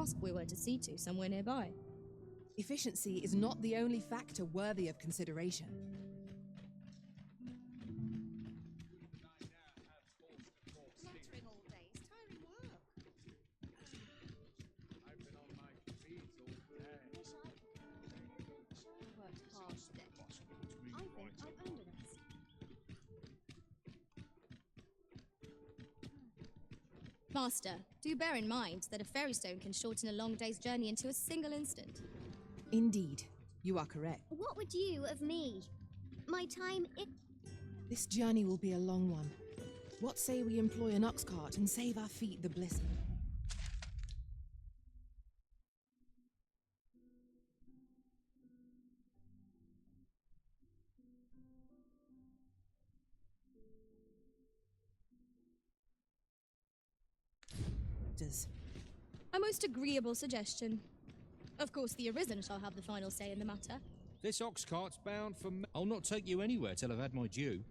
task we were to see to somewhere nearby. Efficiency is not the only factor worthy of consideration. Fluttering all day is tiring work. I've been on my feet all day. Worked hard today. I think I've earned a rest. Master, do bear in mind that a fairy stone can shorten a long day's journey into a single instant. Indeed, you are correct. What would you of me? My time This journey will be a long one. What say we employ an ox cart and save our feet the blizzard? A most agreeable suggestion. Of course, the Arisen shall have the final say in the matter. This ox cart's bound for me. I'll not take you anywhere till I've had my due.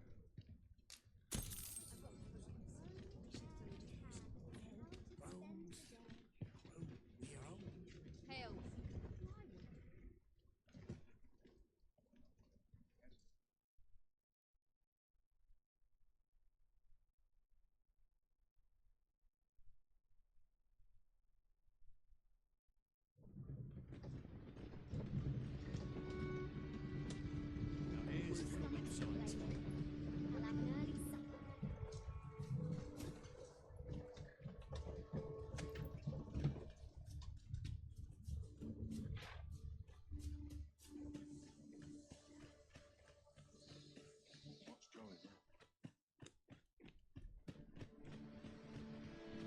Hail. We'll have an early supper.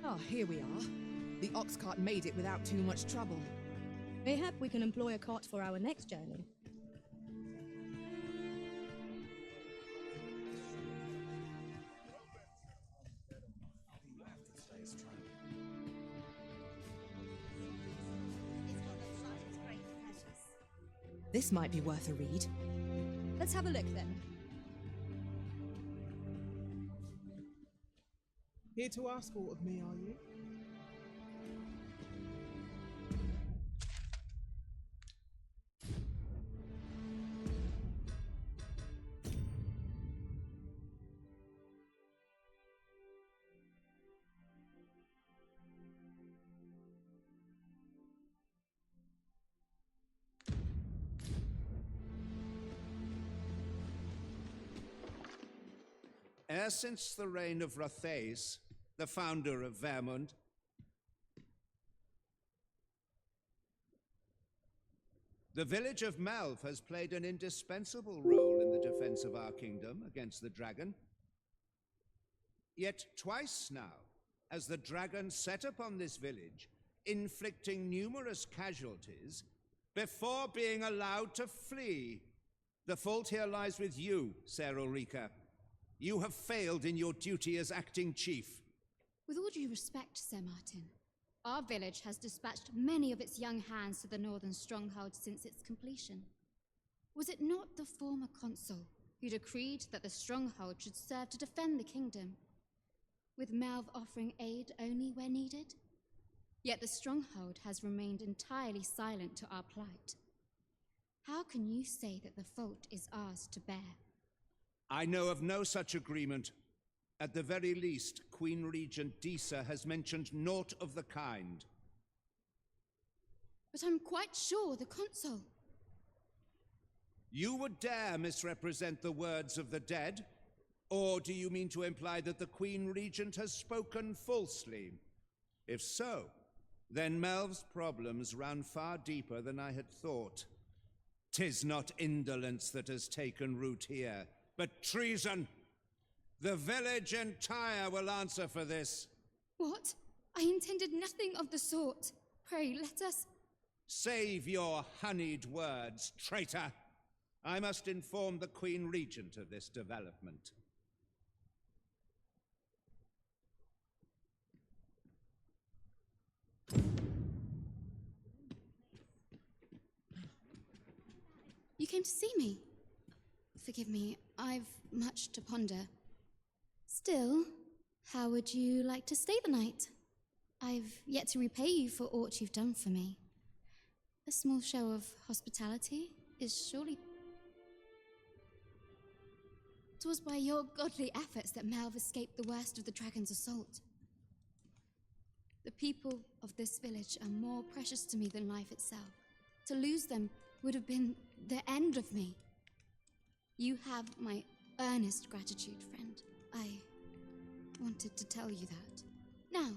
Ah, here we are. The ox cart made it without too much trouble. Mayhap we can employ a cart for our next journey. This might be worth a read. Let's have a look then. Here to ask aught of me, are you? E'er since the reign of Rothace, the founder of Vermund, the village of Malv has played an indispensable role in the defense of our kingdom against the dragon. Yet twice now has the dragon set upon this village, inflicting numerous casualties before being allowed to flee. The fault here lies with you, Ser Ulrika. You have failed in your duty as acting chief. With all due respect, Sir Martin, our village has dispatched many of its young hands to the northern stronghold since its completion. Was it not the former consul who decreed that the stronghold should serve to defend the kingdom, with Malv offering aid only where needed? Yet the stronghold has remained entirely silent to our plight. How can you say that the fault is ours to bear? I know of no such agreement. At the very least, Queen Regent Disa has mentioned naught of the kind. But I'm quite sure the consul... You would dare misrepresent the words of the dead? Or do you mean to imply that the Queen Regent has spoken falsely? If so, then Melv's problems run far deeper than I had thought. 'Tis not indolence that has taken root here, but treason. The village entire will answer for this. What? I intended nothing of the sort. Pray, let us... Save your honeyed words, traitor. I must inform the Queen Regent of this development. You came to see me? Forgive me, I've much to ponder. Still, how would you like to stay the night? I've yet to repay you for aught you've done for me. A small show of hospitality is surely... 'Twas by your godly efforts that Melv escaped the worst of the dragon's assault. The people of this village are more precious to me than life itself. To lose them would have been the end of me. You have my earnest gratitude, friend. I wanted to tell you that. Now,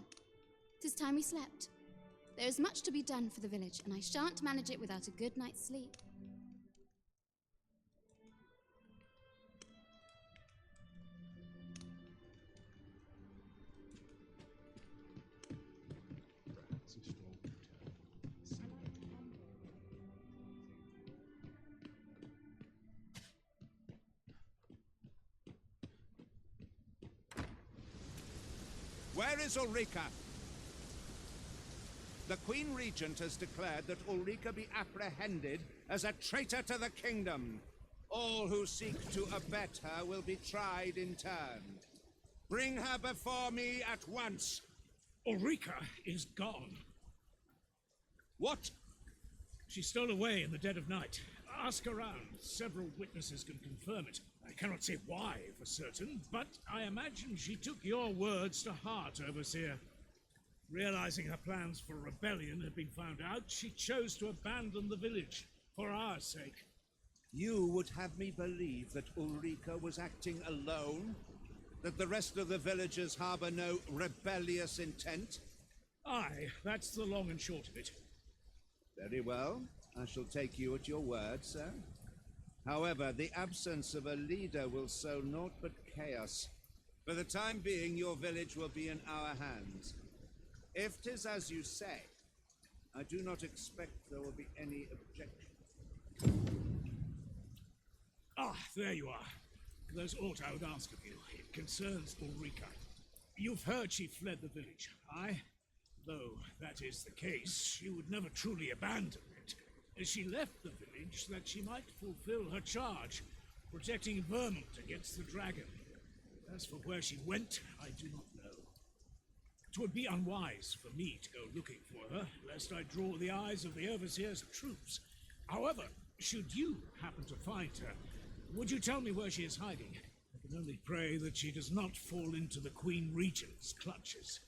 'tis time we slept. There is much to be done for the village, and I shan't manage it without a good night's sleep. Where is Ulrika? The Queen Regent has declared that Ulrika be apprehended as a traitor to the kingdom. All who seek to abet her will be tried in turn. Bring her before me at once. Ulrika is gone. What? She stole away in the dead of night. Ask around. Several witnesses can confirm it. I cannot say why for certain, but I imagine she took your words to heart, Overseer. Realizing her plans for rebellion had been found out, she chose to abandon the village for our sake. You would have me believe that Ulrika was acting alone? That the rest of the villagers harbor no rebellious intent? Aye, that's the long and short of it. Very well. I shall take you at your word, sir. However, the absence of a leader will sow naught but chaos. For the time being, your village will be in our hands. If 'tis as you say, I do not expect there will be any objection. Ah, there you are. There's aught I would ask of you. It concerns Ulrika. You've heard she fled the village, aye? Though that is the case, she would never truly abandon it. She left the village that she might fulfill her charge, protecting Vermont against the dragon. As for where she went, I do not know. It would be unwise for me to go looking for her, lest I draw the eyes of the Overseer's troops. However, should you happen to find her, would you tell me where she is hiding? I can only pray that she does not fall into the Queen Regent's clutches.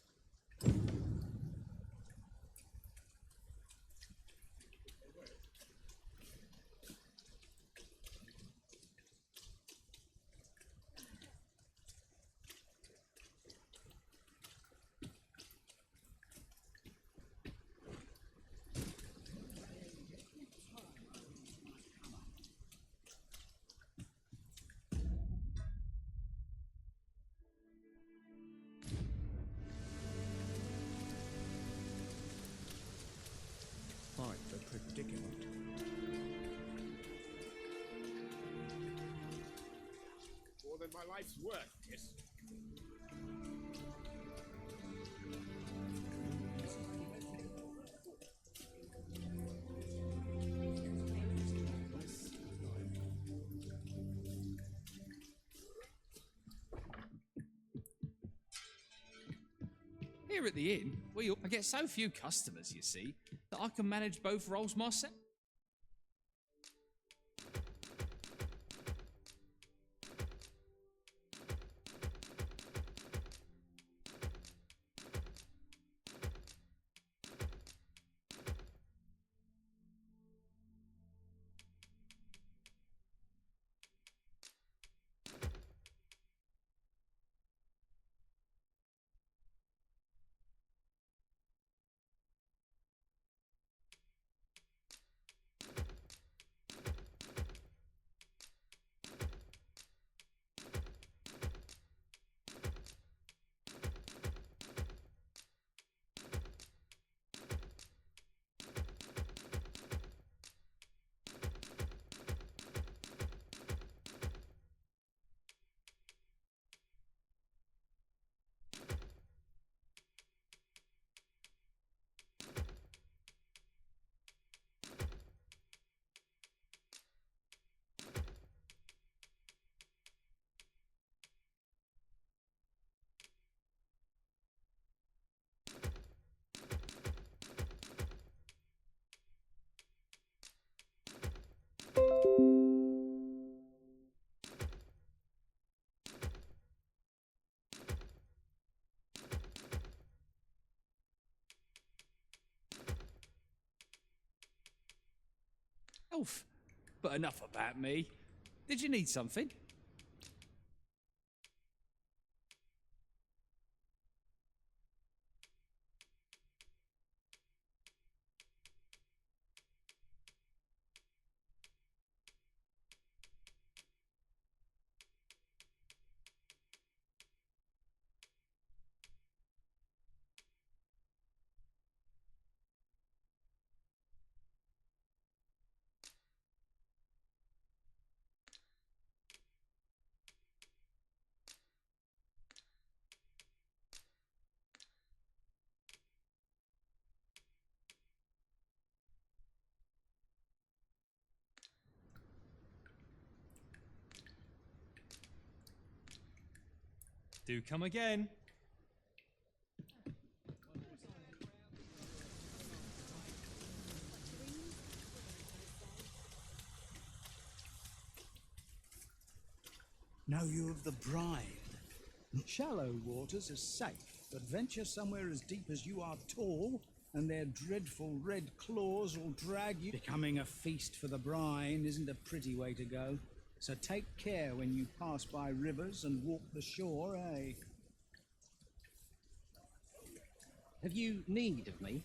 Quite the predicament. More than my life's worth, yes. Here at the inn, I get so few customers, you see, that I can manage both roles myself. yourself. But enough about me. Did you need something? Do come again. Know you of the bride? Shallow waters are safe, but venture somewhere as deep as you are tall, and their dreadful red claws will drag you. Becoming a feast for the brine isn't a pretty way to go. So take care when you pass by rivers and walk the shore, eh? Have you need of me?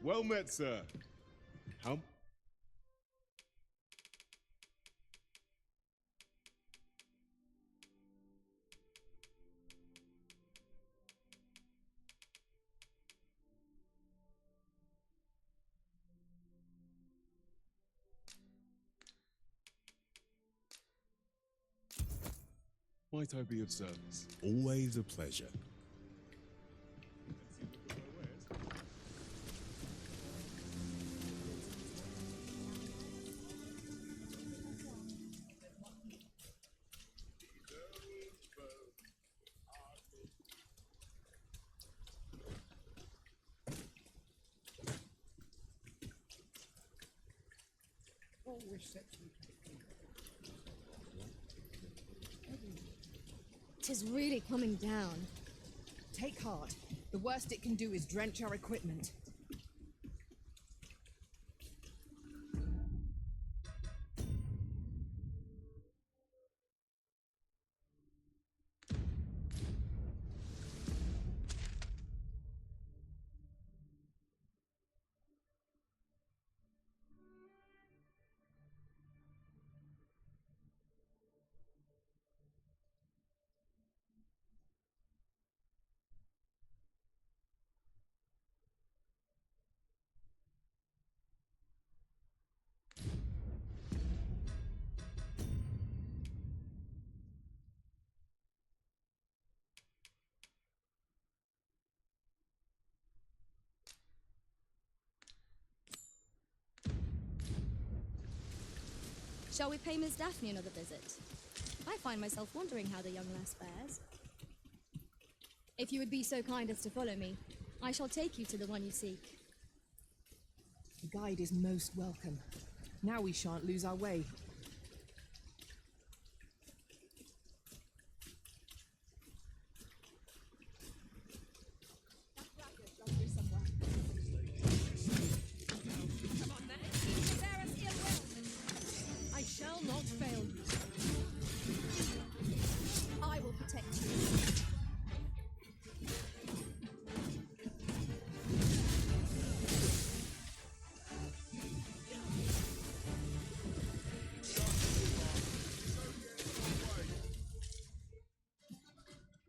Well met, sir. How? Might I be of service? Always a pleasure. Tis really coming down. Take heart. The worst it can do is drench our equipment. Shall we pay Miss Daphne another visit? I find myself wondering how the young lass fares. If you would be so kind as to follow me, I shall take you to the one you seek. The guide is most welcome. Now we shan't lose our way. I shall not fail you. I will protect you.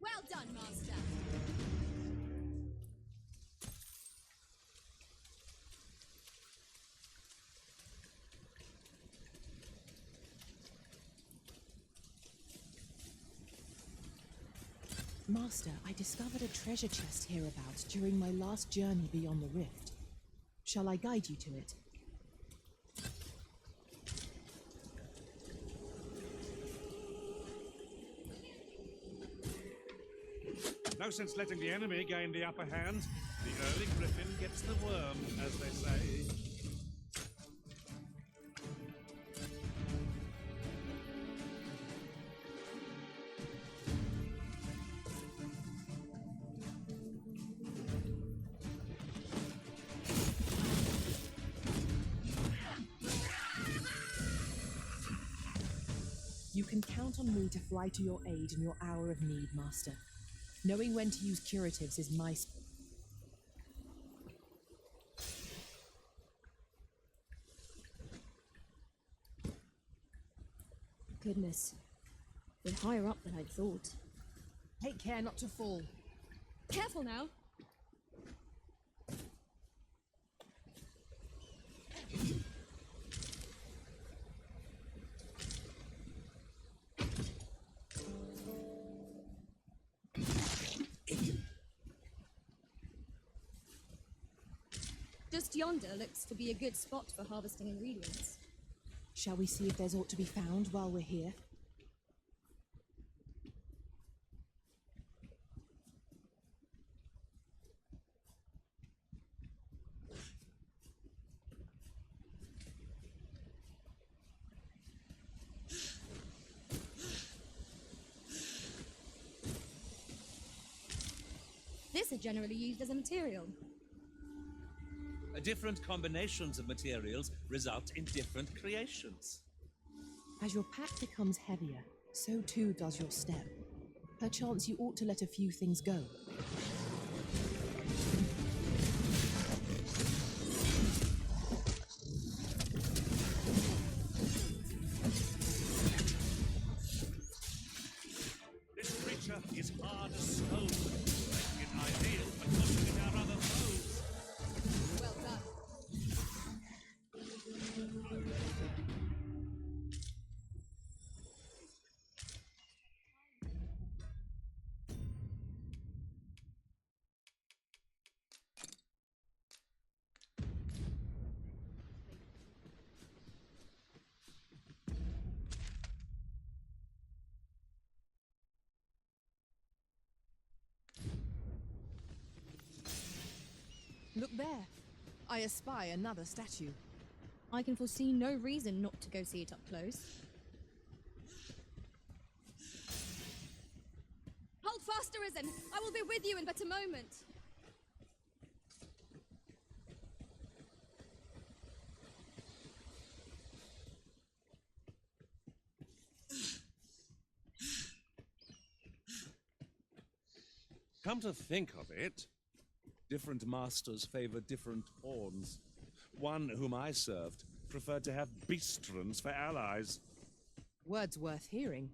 Well done, Master. Master, I discovered a treasure chest hereabouts during my last journey beyond the rift. Shall I guide you to it? No sense letting the enemy gain the upper hand. The early griffin gets the worm, as they say. You can count on me to fly to your aid in your hour of need, Master. Knowing when to use curatives is my... Goodness. We're higher up than I'd thought. Take care not to fall. Careful now! Just yonder looks to be a good spot for harvesting ingredients. Shall we see if there's aught to be found while we're here? This is generally used as a material. Different combinations of materials result in different creations. As your pack becomes heavier, so too does your step. Perchance you ought to let a few things go. This creature is hard as stone. Making it ideal for crushing our other foes. Well done. Look there. I espy another statue. I can foresee no reason not to go see it up close. Hold fast, Arisen! I will be with you in but a moment. Come to think of it, different masters favor different pawns. One whom I served preferred to have beastrons for allies. Words worth hearing.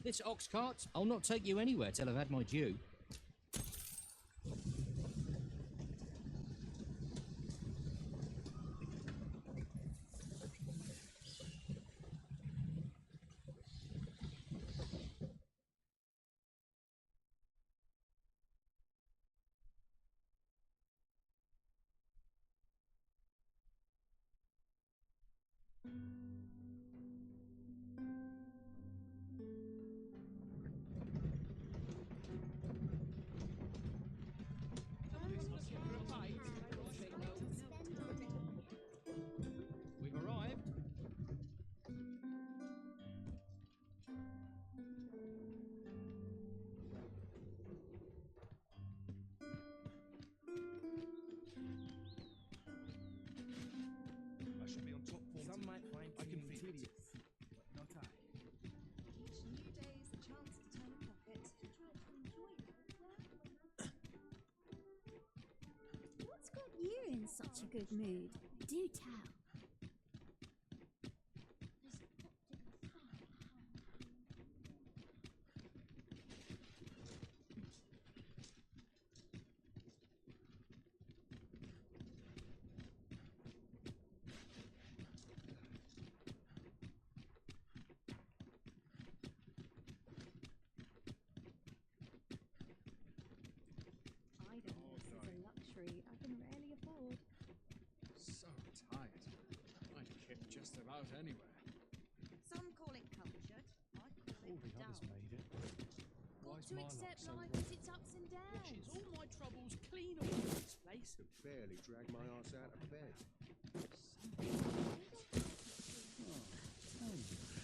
This ox cart, I'll not take you anywhere till I've had my due. We've arrived. I should be on top form. Some might find I can feel tedious, it. but not I. Each new day is a chance to turn a profit. What's got you in such a good mood? Do tell. just about anywhere. Some call it cultured. I call it dull. Got to accept life as its ups and downs. All my troubles clean away this place. Could barely drag my ass out of bed.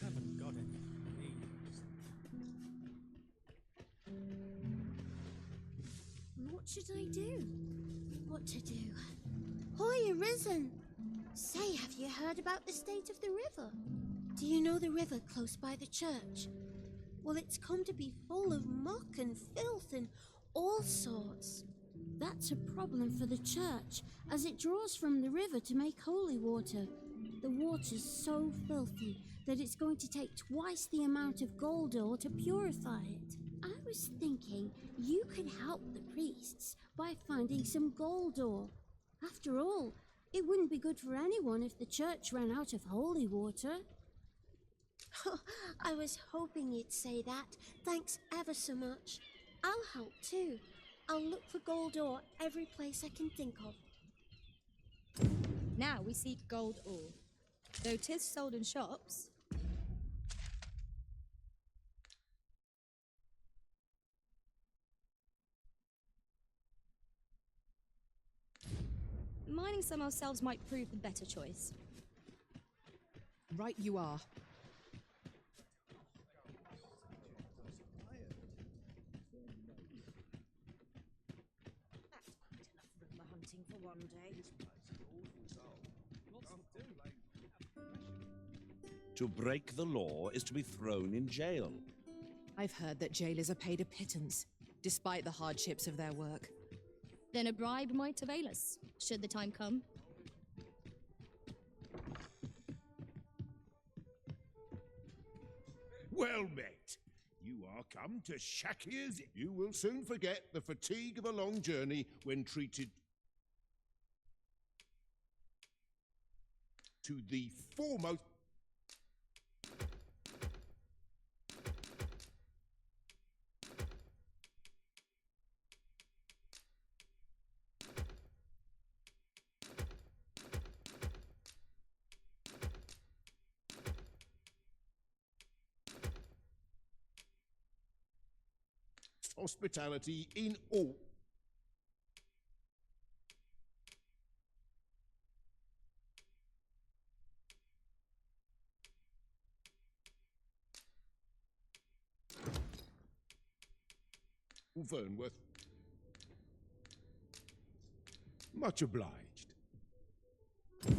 Haven't got any. What should I do? What to do? Hoy, Arisen! Say, have you heard about the state of the river? Do you know the river close by the church? Well, it's come to be full of muck and filth and all sorts. That's a problem for the church, as it draws from the river to make holy water. The water's so filthy that it's going to take twice the amount of gold ore to purify it. I was thinking you could help the priests by finding some gold ore. After all, it wouldn't be good for anyone if the church ran out of holy water. I was hoping you'd say that. Thanks ever so much. I'll help too. I'll look for gold ore every place I can think of. Now we seek gold ore. Though 'tis sold in shops. Mining some ourselves might prove the better choice. Right you are. That's quite enough rumor hunting for one day. To break the law is to be thrown in jail. I've heard that jailers are paid a pittance, despite the hardships of their work. Then a bribe might avail us, should the time come. Well met. You are come to Shakir's. You will soon forget the fatigue of a long journey when treated to the foremost. Hospitality in all. Vernworth. Much obliged. The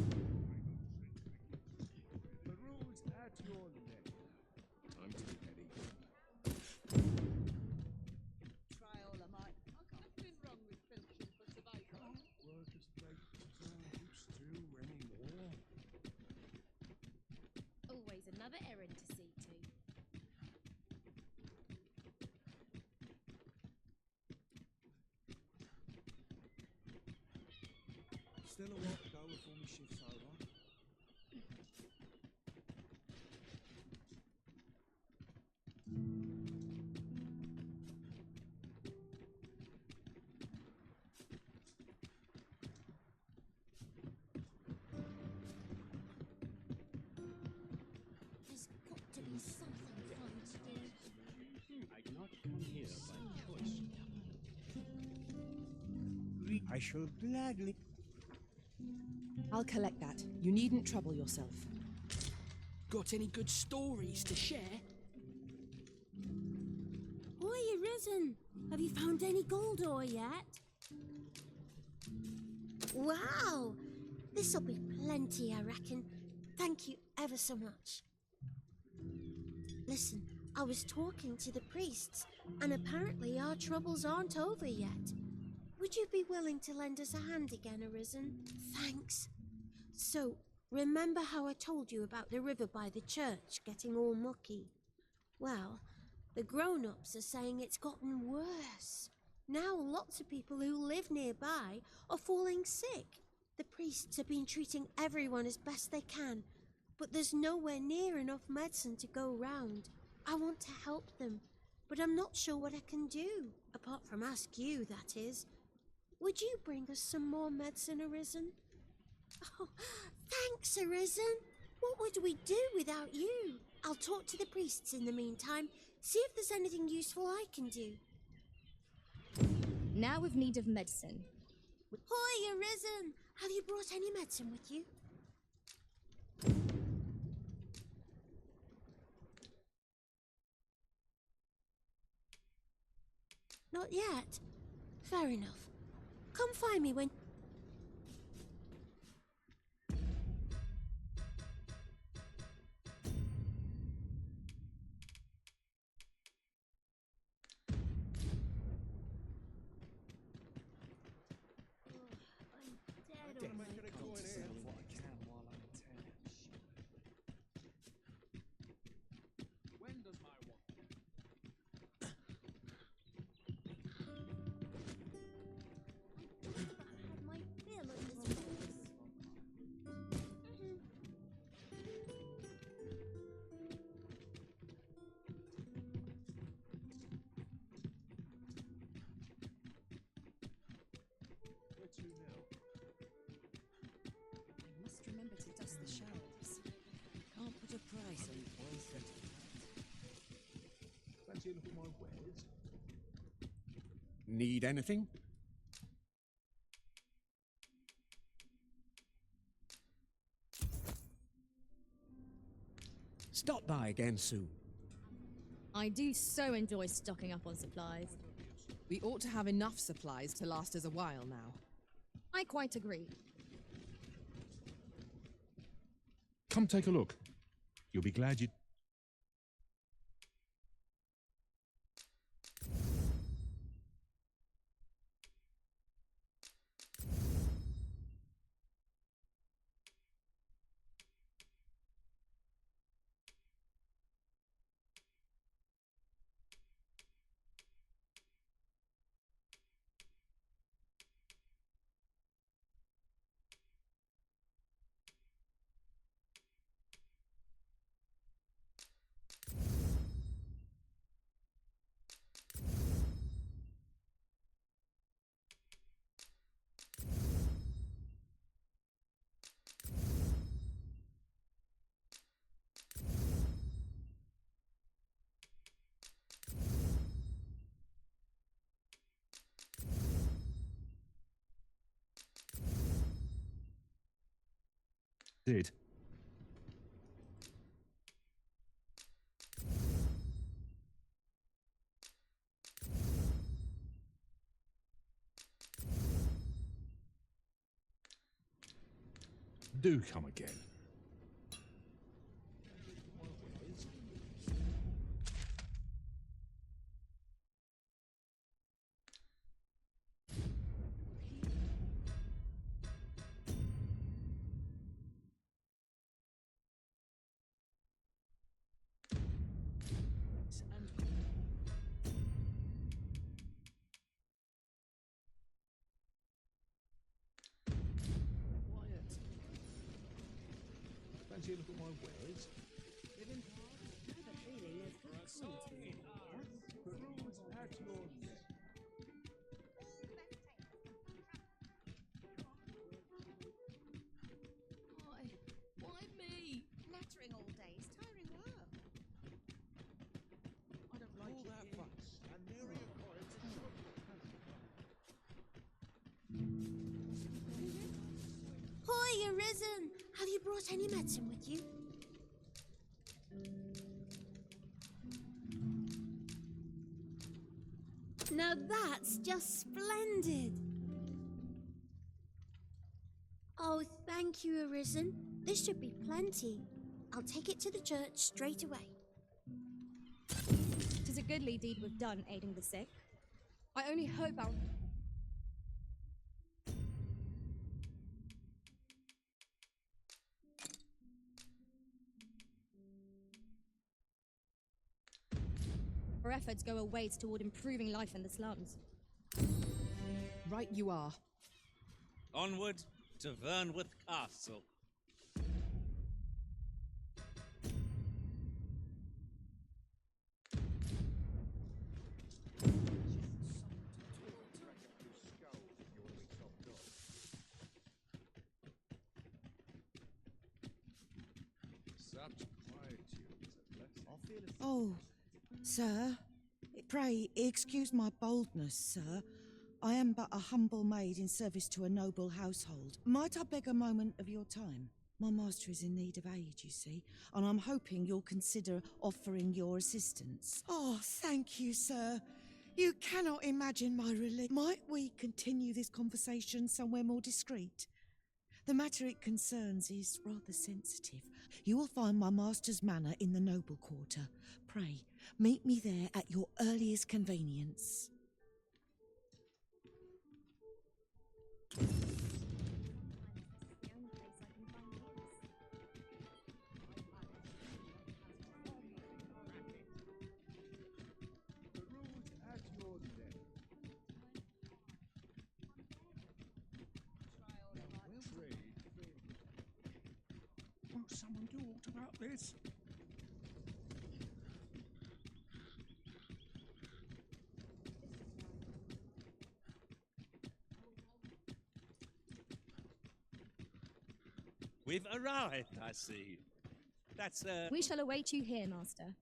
rules at your neck. Time to be ready. Try all I might. Nothing wrong with filching for tobacco. Work as late as I used to anymore. Always another errand to see to. Still a while to go before my shift's over. There's got to be something fun to do. I cannot come here by choice. I shall gladly. I'll collect that. You needn't trouble yourself. Got any good stories to share? Hoy, Arisen! Have you found any gold ore yet? Wow! This'll be plenty, I reckon. Thank you ever so much. Listen, I was talking to the priests, and apparently our troubles aren't over yet. Would you be willing to lend us a hand again, Arisen? Thanks. So, remember how I told you about the river by the church getting all mucky? Well, the grown-ups are saying it's gotten worse. Now lots of people who live nearby are falling sick. The priests have been treating everyone as best they can, but there's nowhere near enough medicine to go round. I want to help them, but I'm not sure what I can do, apart from ask you, that is. Would you bring us some more medicine, Arisen? Oh, thanks, Arisen. What would we do without you? I'll talk to the priests in the meantime, see if there's anything useful I can do. Now we've need of medicine. Hoy, Arisen! Have you brought any medicine with you? Not yet. Fair enough. Come find me when... Must remember to dust the shelves. Can't put a price on voice and Fancy a look at my wares? Need anything? Stop by again soon. I do so enjoy stocking up on supplies. We ought to have enough supplies to last us a while now. I quite agree. Come take a look. You'll be glad you... did. Do come again. Fancy a look at my wares? Why me? Nattering all day is tiring work. I don't like All that fuss, and nary a coin to Hoy, Arisen! Have you brought any medicine with you? Now that's just splendid! Oh, thank you, Arisen. This should be plenty. I'll take it to the church straight away. 'Tis a goodly deed we've done, aiding the sick. I only hope our... Our efforts go a ways toward improving life in the slums. Right you are. Onward to Vernworth Castle. Such quietude is a blessing. Oh, sir, pray excuse my boldness, sir. I am but a humble maid in service to a noble household. Might I beg a moment of your time? My master is in need of aid, you see, and I'm hoping you'll consider offering your assistance. Oh, thank you, sir. You cannot imagine my relief. Might we continue this conversation somewhere more discreet? The matter it concerns is rather sensitive. You will find my master's manor in the noble quarter. Pray, meet me there at your earliest convenience. The route at your death. Won't someone do aught about this? We've arrived, I see. That's, We shall await you here, master.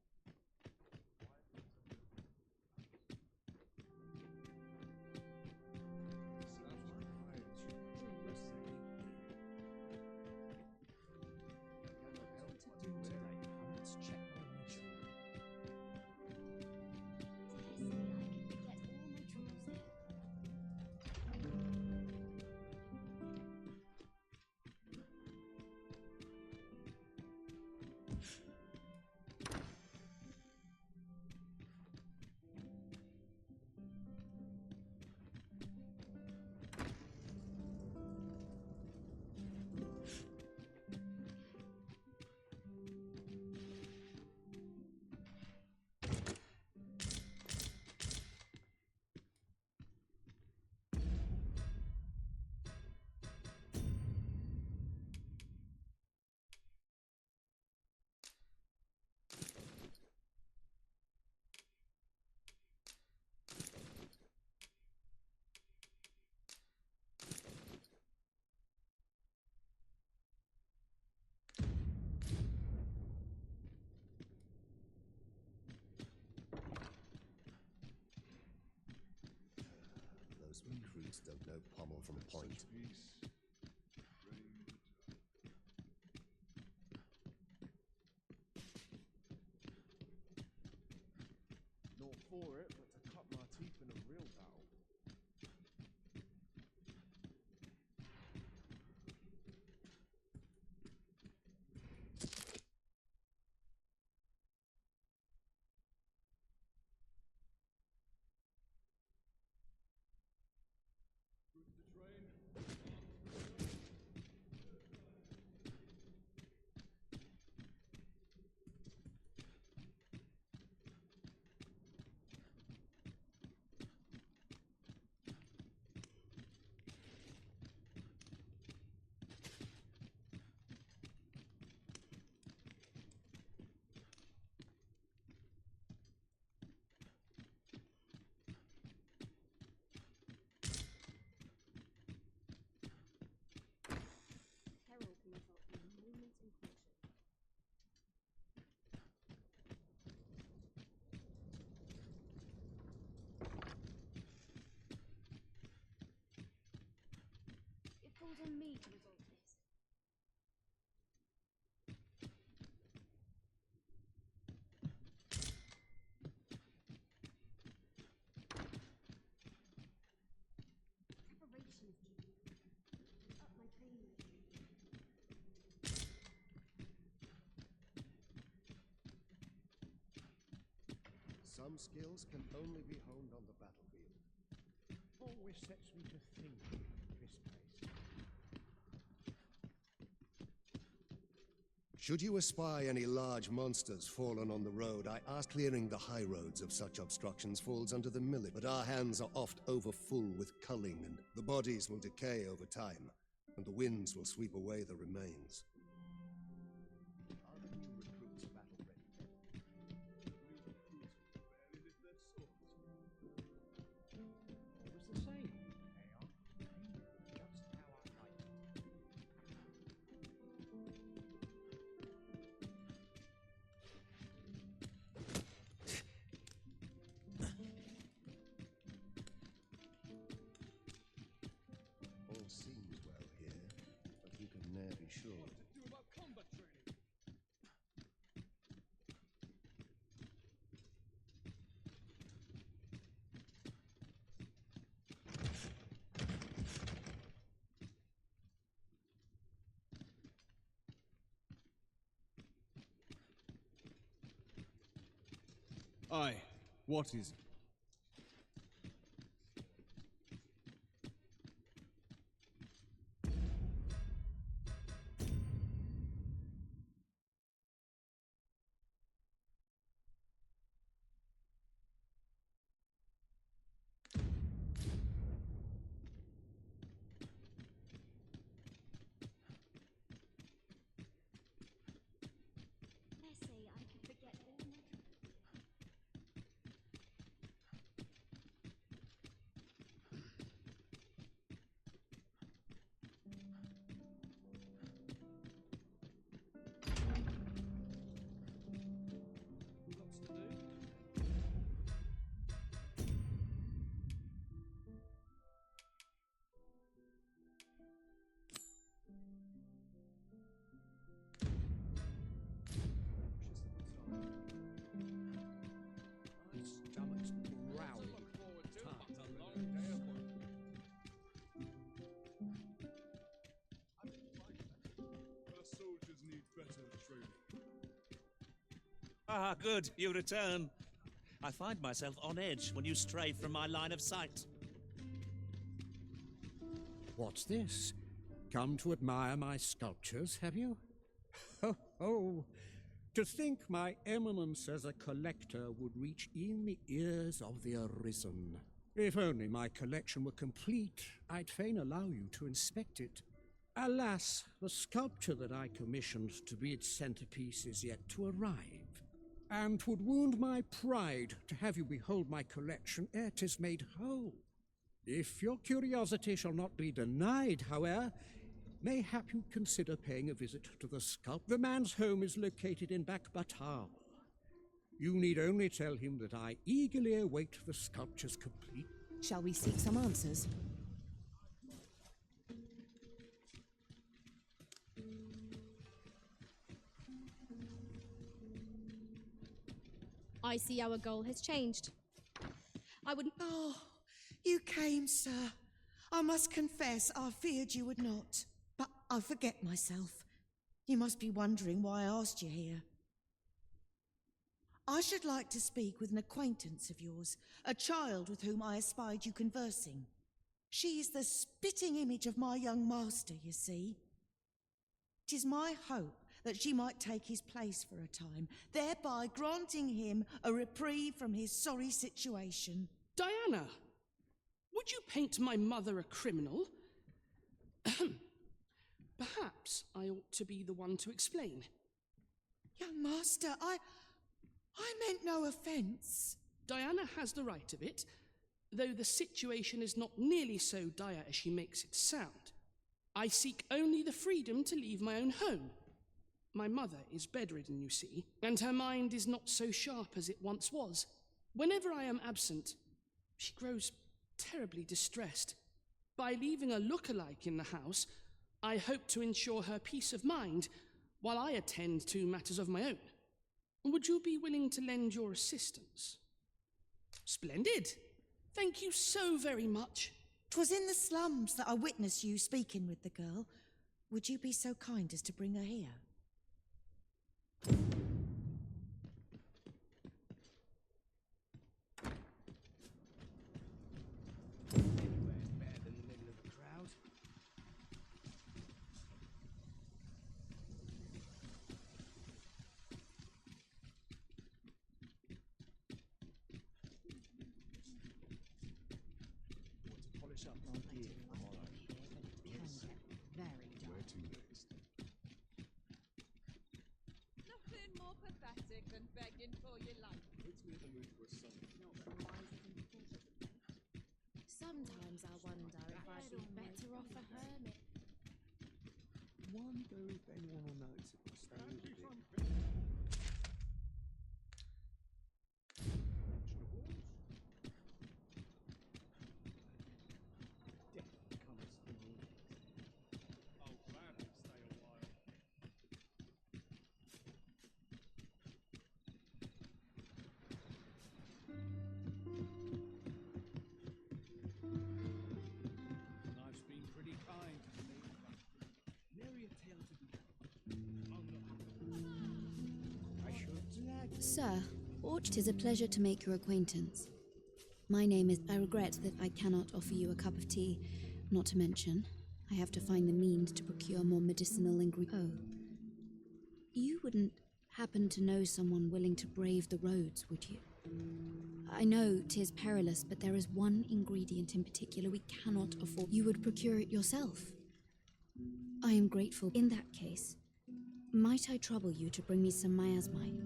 Those recruits don't know pommel from point. Not for it, but to cut my teeth in a real battle. It falls on me to resolve this. Preparation is key. Up my training. Some skills can only be honed on the battlefield. Always sets me to thinking, this place. Should you espy any large monsters fallen on the road, I ask clearing the high roads of such obstructions falls under the millet. But our hands are oft overfull with culling, and the bodies will decay over time, and the winds will sweep away the remains. Are the new recruits battle ready? New recruits, where is their swords? It was the same. They are just how I like it. Aye, what is it? Ah, good, you return. I find myself on edge when you stray from my line of sight. What's this? Come to admire my sculptures, have you? Ho, ho! To think my eminence as a collector would reach in the ears of the arisen. If only my collection were complete, I'd fain allow you to inspect it. Alas, the sculpture that I commissioned to be its centerpiece is yet to arrive, and 'twould wound my pride to have you behold my collection ere 'tis made whole. If your curiosity shall not be denied, however, mayhap you'd consider paying a visit to the sculptor. The man's home is located in Bakbatal. You need only tell him that I eagerly await the sculpture's complete. Shall we seek some answers? I see our goal has changed. I would... Oh, you came, sir. I must confess I feared you would not. But I forget myself. You must be wondering why I asked you here. I should like to speak with an acquaintance of yours, a child with whom I espied you conversing. She is the spitting image of my young master, you see. 'Tis my hope that she might take his place for a time, thereby granting him a reprieve from his sorry situation. Diana, would you paint my mother a criminal? Perhaps I ought to be the one to explain. Young master, I meant no offence. Diana has the right of it, though the situation is not nearly so dire as she makes it sound. I seek only the freedom to leave my own home. My mother is bedridden, you see, and her mind is not so sharp as it once was. Whenever I am absent, she grows terribly distressed. By leaving a look-alike in the house, I hope to ensure her peace of mind while I attend to matters of my own. Would you be willing to lend your assistance? Splendid! Thank you so very much. 'Twas in the slums that I witnessed you speaking with the girl. Would you be so kind as to bring her here? Anywhere's better than the middle of the crowd. Want to polish up my gear tomorrow? Yes. Where to next? Nothing more pathetic than begging for your life. Puts me in the mood for a song. Sometimes I wonder if I'd be better off a hermit. Wonder if anyone will notice if I stay with it. Life's been pretty kind to me, but nary a tale to be. Sir, 'Tis a pleasure to make your acquaintance. My name is... I regret that I cannot offer you a cup of tea, not to mention, I have to find the means to procure more medicinal ingredients. Oh. You wouldn't happen to know someone willing to brave the roads, would you? I know 'tis perilous, but there is one ingredient in particular we cannot afford. You would procure it yourself. I am grateful. In that case, might I trouble you to bring me some miasmite?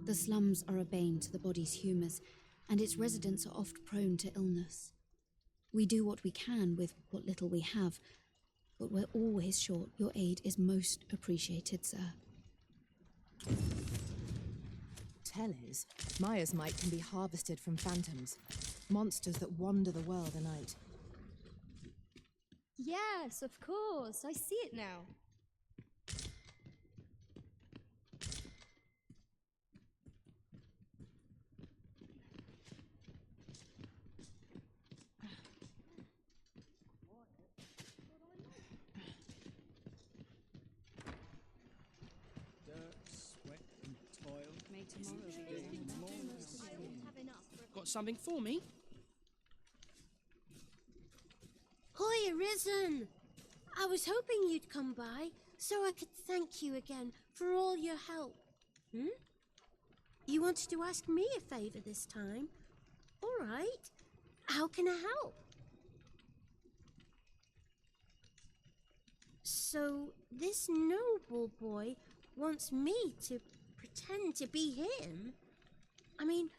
The slums are a bane to the body's humours, and its residents are oft prone to illness. We do what we can with what little we have, but we're always short. Your aid is most appreciated, sir. Tellers, miasmite can be harvested from phantoms, monsters that wander the world a night. Yes, of course. I see it now. Got something for me? Hoy, Arisen! I was hoping you'd come by so I could thank you again for all your help. You wanted to ask me a favour this time? All right. How can I help? So, this noble boy wants me to pretend to be him? I mean,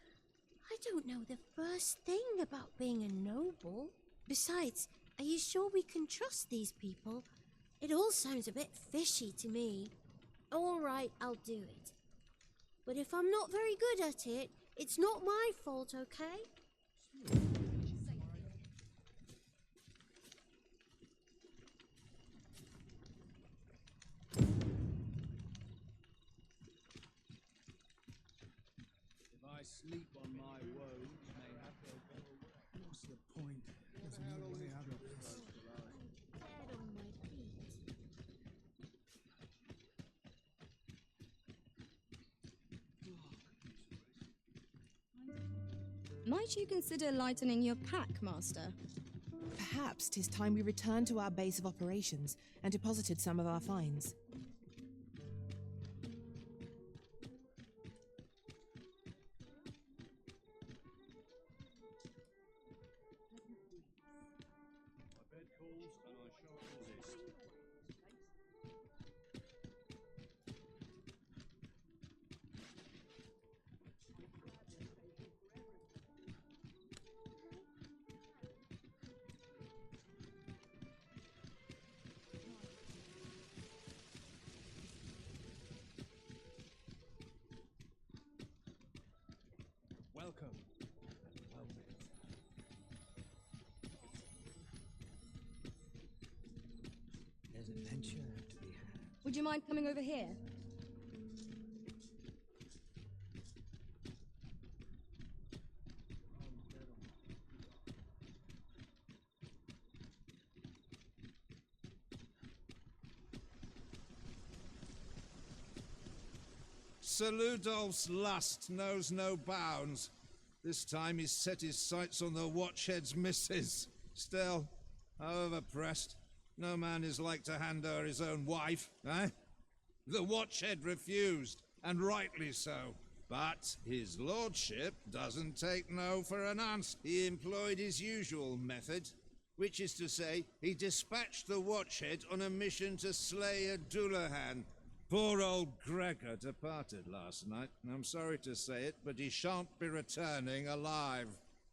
I don't know the first thing about being a noble. Besides, are you sure we can trust these people? It all sounds a bit fishy to me. All right, I'll do it. But if I'm not very good at it, it's not my fault, okay? If I sleep on my woes, mayhap they'll go away. What's the point? There's no way out of this. Might you consider lightening your pack, Master? Perhaps 'tis time we returned to our base of operations and deposited some of our finds. Welcome. There's adventure to be had. Would you mind coming over here? Sir Ludolf's lust knows no bounds. This time he's set his sights on the Watchhead's missus. Still, however pressed, no man is like to hand her his own wife, eh? The Watchhead refused, and rightly so. But his lordship doesn't take no for an answer. He employed his usual method, which is to say, he dispatched the Watchhead on a mission to slay a Dullahan. Poor old Gregor departed last night. I'm sorry to say it, but he shan't be returning alive.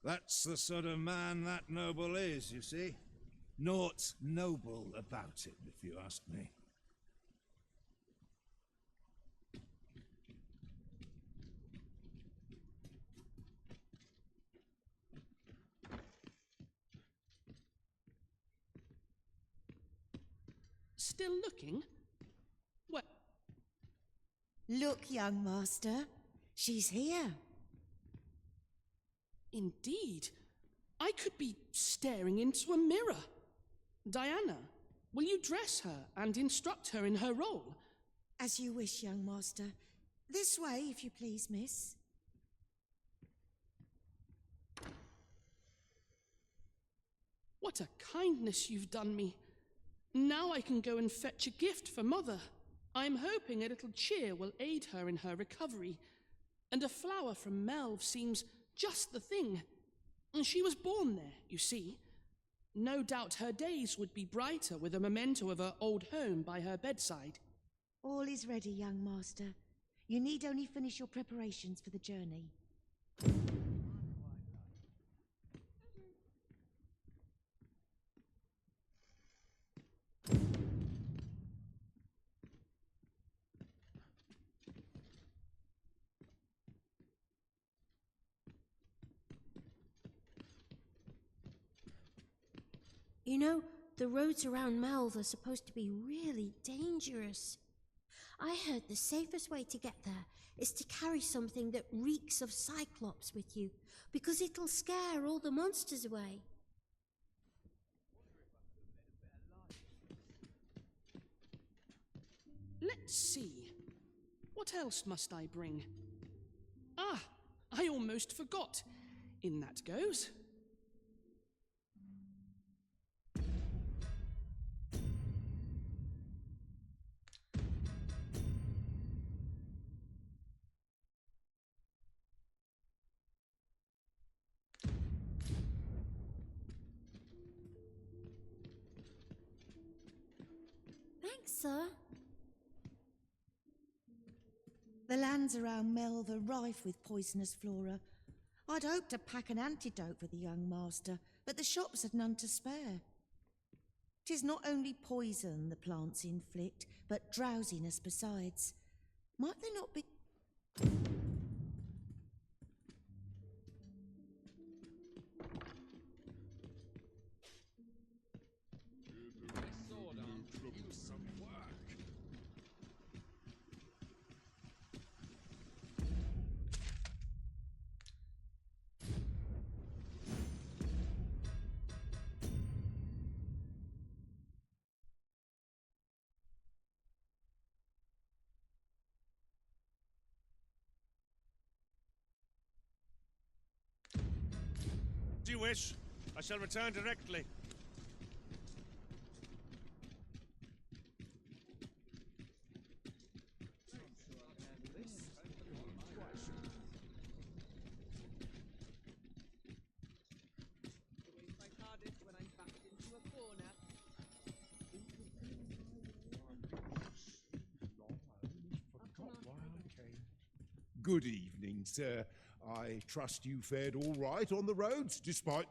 That's the sort of man that noble is, you see. Naught noble about him, if you ask me. Still looking? Well... Look, young master. She's here. Indeed. I could be staring into a mirror. Diana, will you dress her and instruct her in her role? As you wish, young master. This way, if you please, miss. What a kindness you've done me. Now I can go and fetch a gift for Mother. I'm hoping a little cheer will aid her in her recovery. And a flower from Melv seems just the thing. She was born there, you see. No doubt her days would be brighter with a memento of her old home by her bedside. All is ready, young master. You need only finish your preparations for the journey. You know, the roads around Melv are supposed to be really dangerous. I heard the safest way to get there is to carry something that reeks of Cyclops with you, because it'll scare all the monsters away. Let's see. What else must I bring? Ah, I almost forgot. In that goes. Thanks, sir. The lands around Melv are rife with poisonous flora. I'd hoped to pack an antidote for the young master, but the shops had none to spare. 'Tis not only poison the plants inflict, but drowsiness besides. Might there not be... Do you wish? I shall return directly. Good evening, sir. I trust you fared all right on the roads, despite...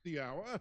the hour.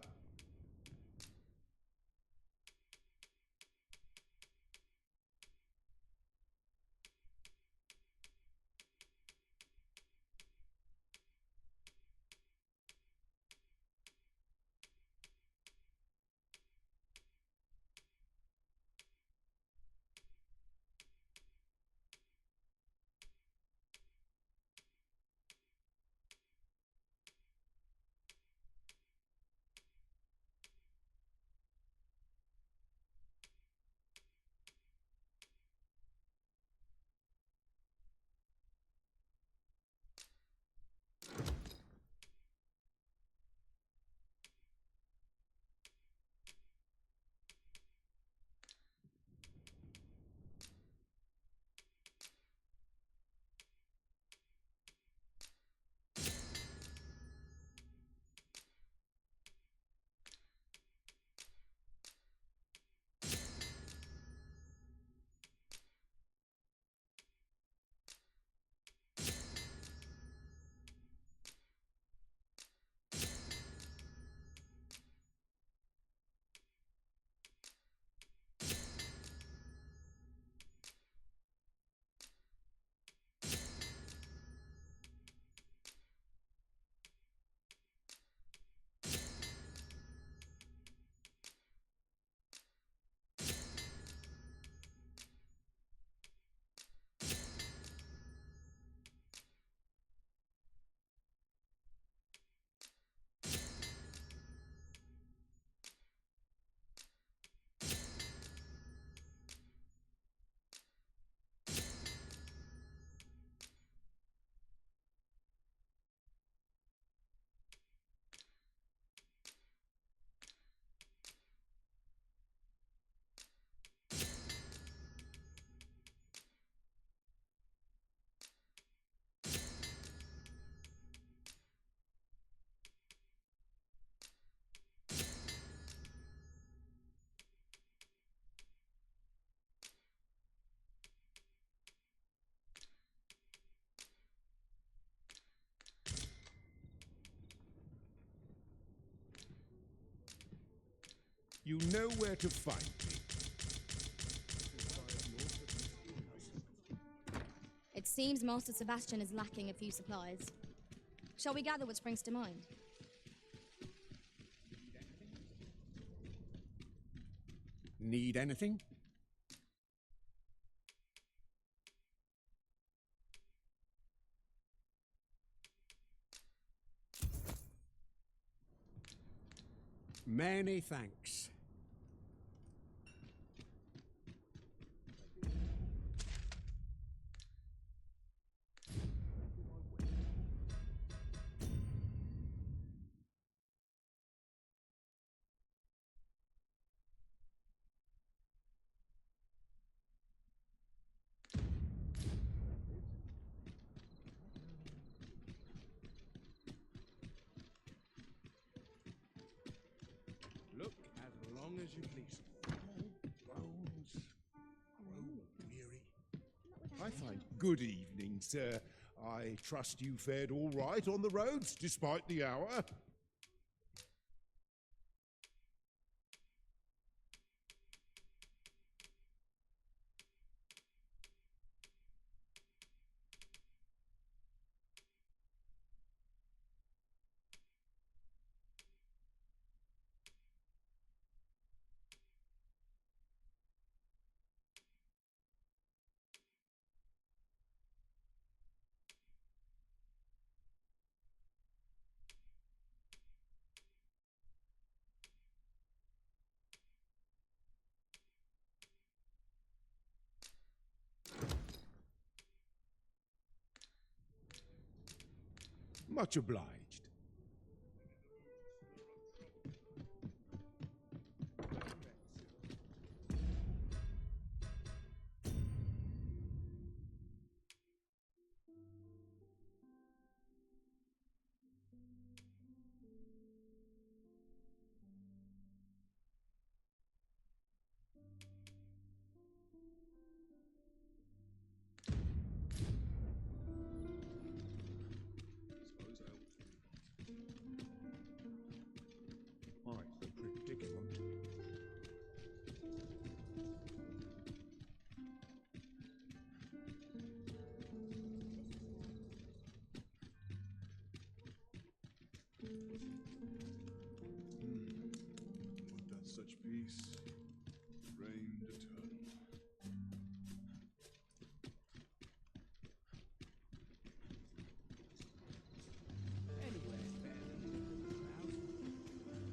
You know where to find me. It seems Master Sebastian is lacking a few supplies. Shall we gather what springs to mind? Need anything? Many thanks. Look as long as you please. Bones grow weary. I find good evening, sir. I trust you fared all right on the roads, despite the hour. Much obliged. Quite the predicament. Would that such peace reigned eternal. Anywhere's better than living in a crowd.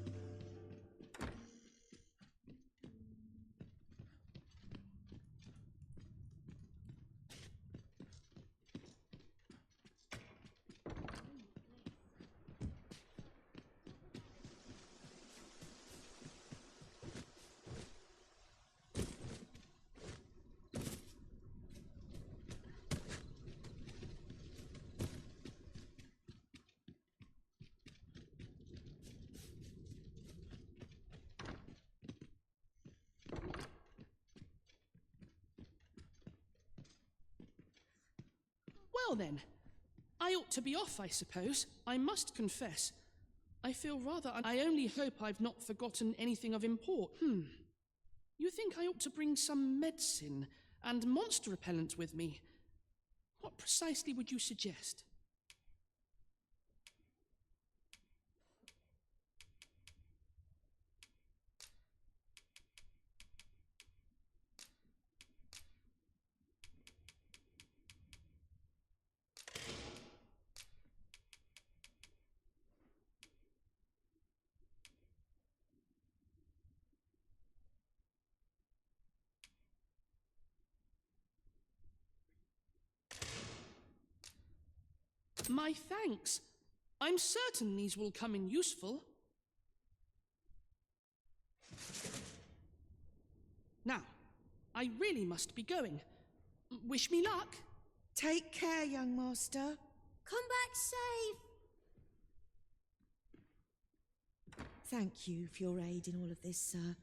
Well then, I ought to be off, I suppose. I must confess. I feel rather... I only hope I've not forgotten anything of import. You think I ought to bring some medicine and monster repellent with me? What precisely would you suggest? My thanks. I'm certain these will come in useful. Now, I really must be going. Wish me luck. Take care, young master. Come back safe. Thank you for your aid in all of this, sir.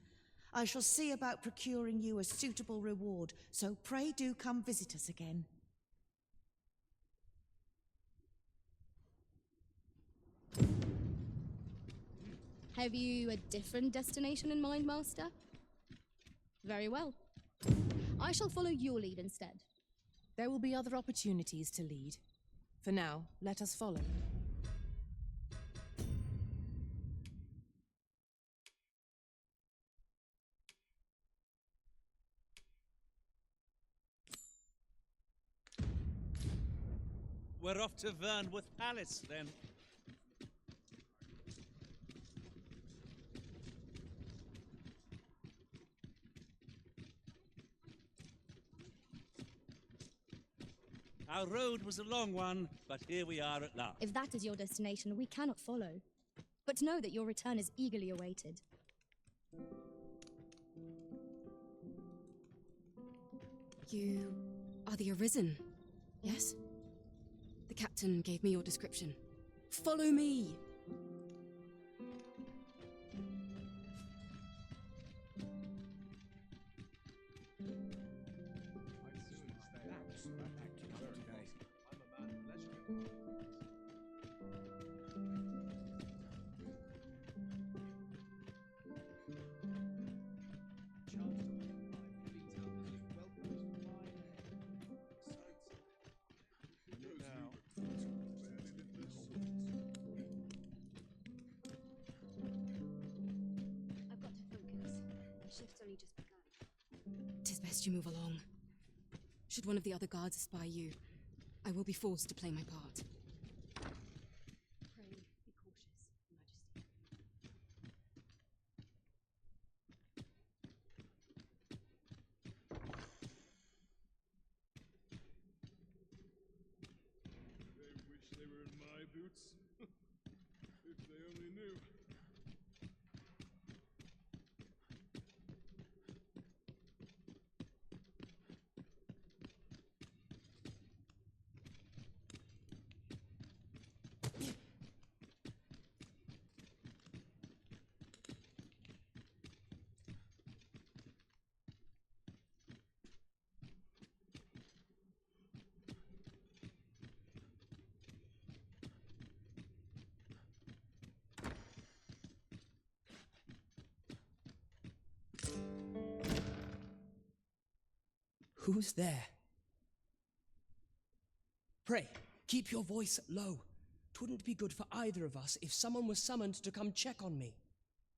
I shall see about procuring you a suitable reward, so pray do come visit us again. Have you a different destination in mind, Master? Very well. I shall follow your lead instead. There will be other opportunities to lead. For now, let us follow. We're off to Vernworth Palace, then. Our road was a long one, but here we are at last. If that is your destination, we cannot follow. But know that your return is eagerly awaited. You are the Arisen, yes? The captain gave me your description. Follow me! Tis best you move along. Should one of the other guards espy you, I will be forced to play my part. Pray, be cautious, Majesty. They wish they were in my boots. If they only knew. Who's there? Pray, keep your voice low. 'Twouldn't be good for either of us if someone was summoned to come check on me.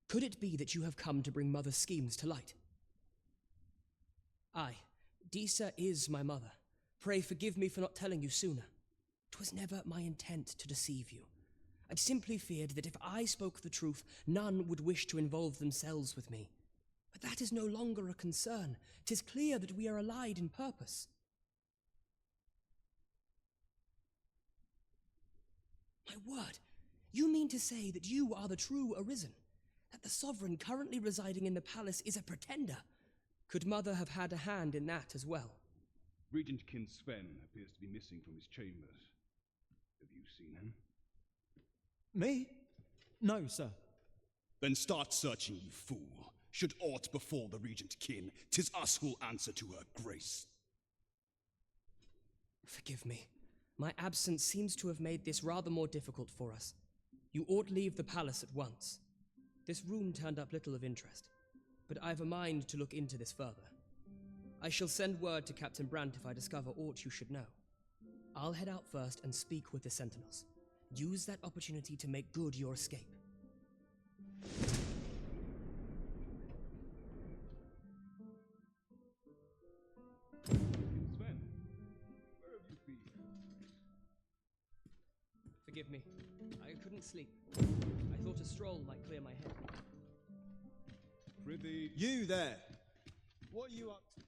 Could it be that you have come to bring Mother's schemes to light? Aye, Disa is my mother. Pray forgive me for not telling you sooner. 'Twas never my intent to deceive you. I'd simply feared that if I spoke the truth, none would wish to involve themselves with me. But that is no longer a concern. 'Tis clear that we are allied in purpose. My word, you mean to say that you are the true Arisen? That the sovereign currently residing in the palace is a pretender? Could Mother have had a hand in that as well? Regent Kin Sven appears to be missing from his chambers. Have you seen him? Me? No, sir. Then start searching, you fool. Should aught befall the Regent Kin, 'tis us who'll answer to her grace. Forgive me. My absence seems to have made this rather more difficult for us. You ought leave the palace at once. This room turned up little of interest, but I've a mind to look into this further. I shall send word to Captain Brandt if I discover aught you should know. I'll head out first and speak with the sentinels. Use that opportunity to make good your escape. Sven, where have you been? Forgive me. I couldn't sleep. I thought a stroll might clear my head. Prithee. You there! What are you up to?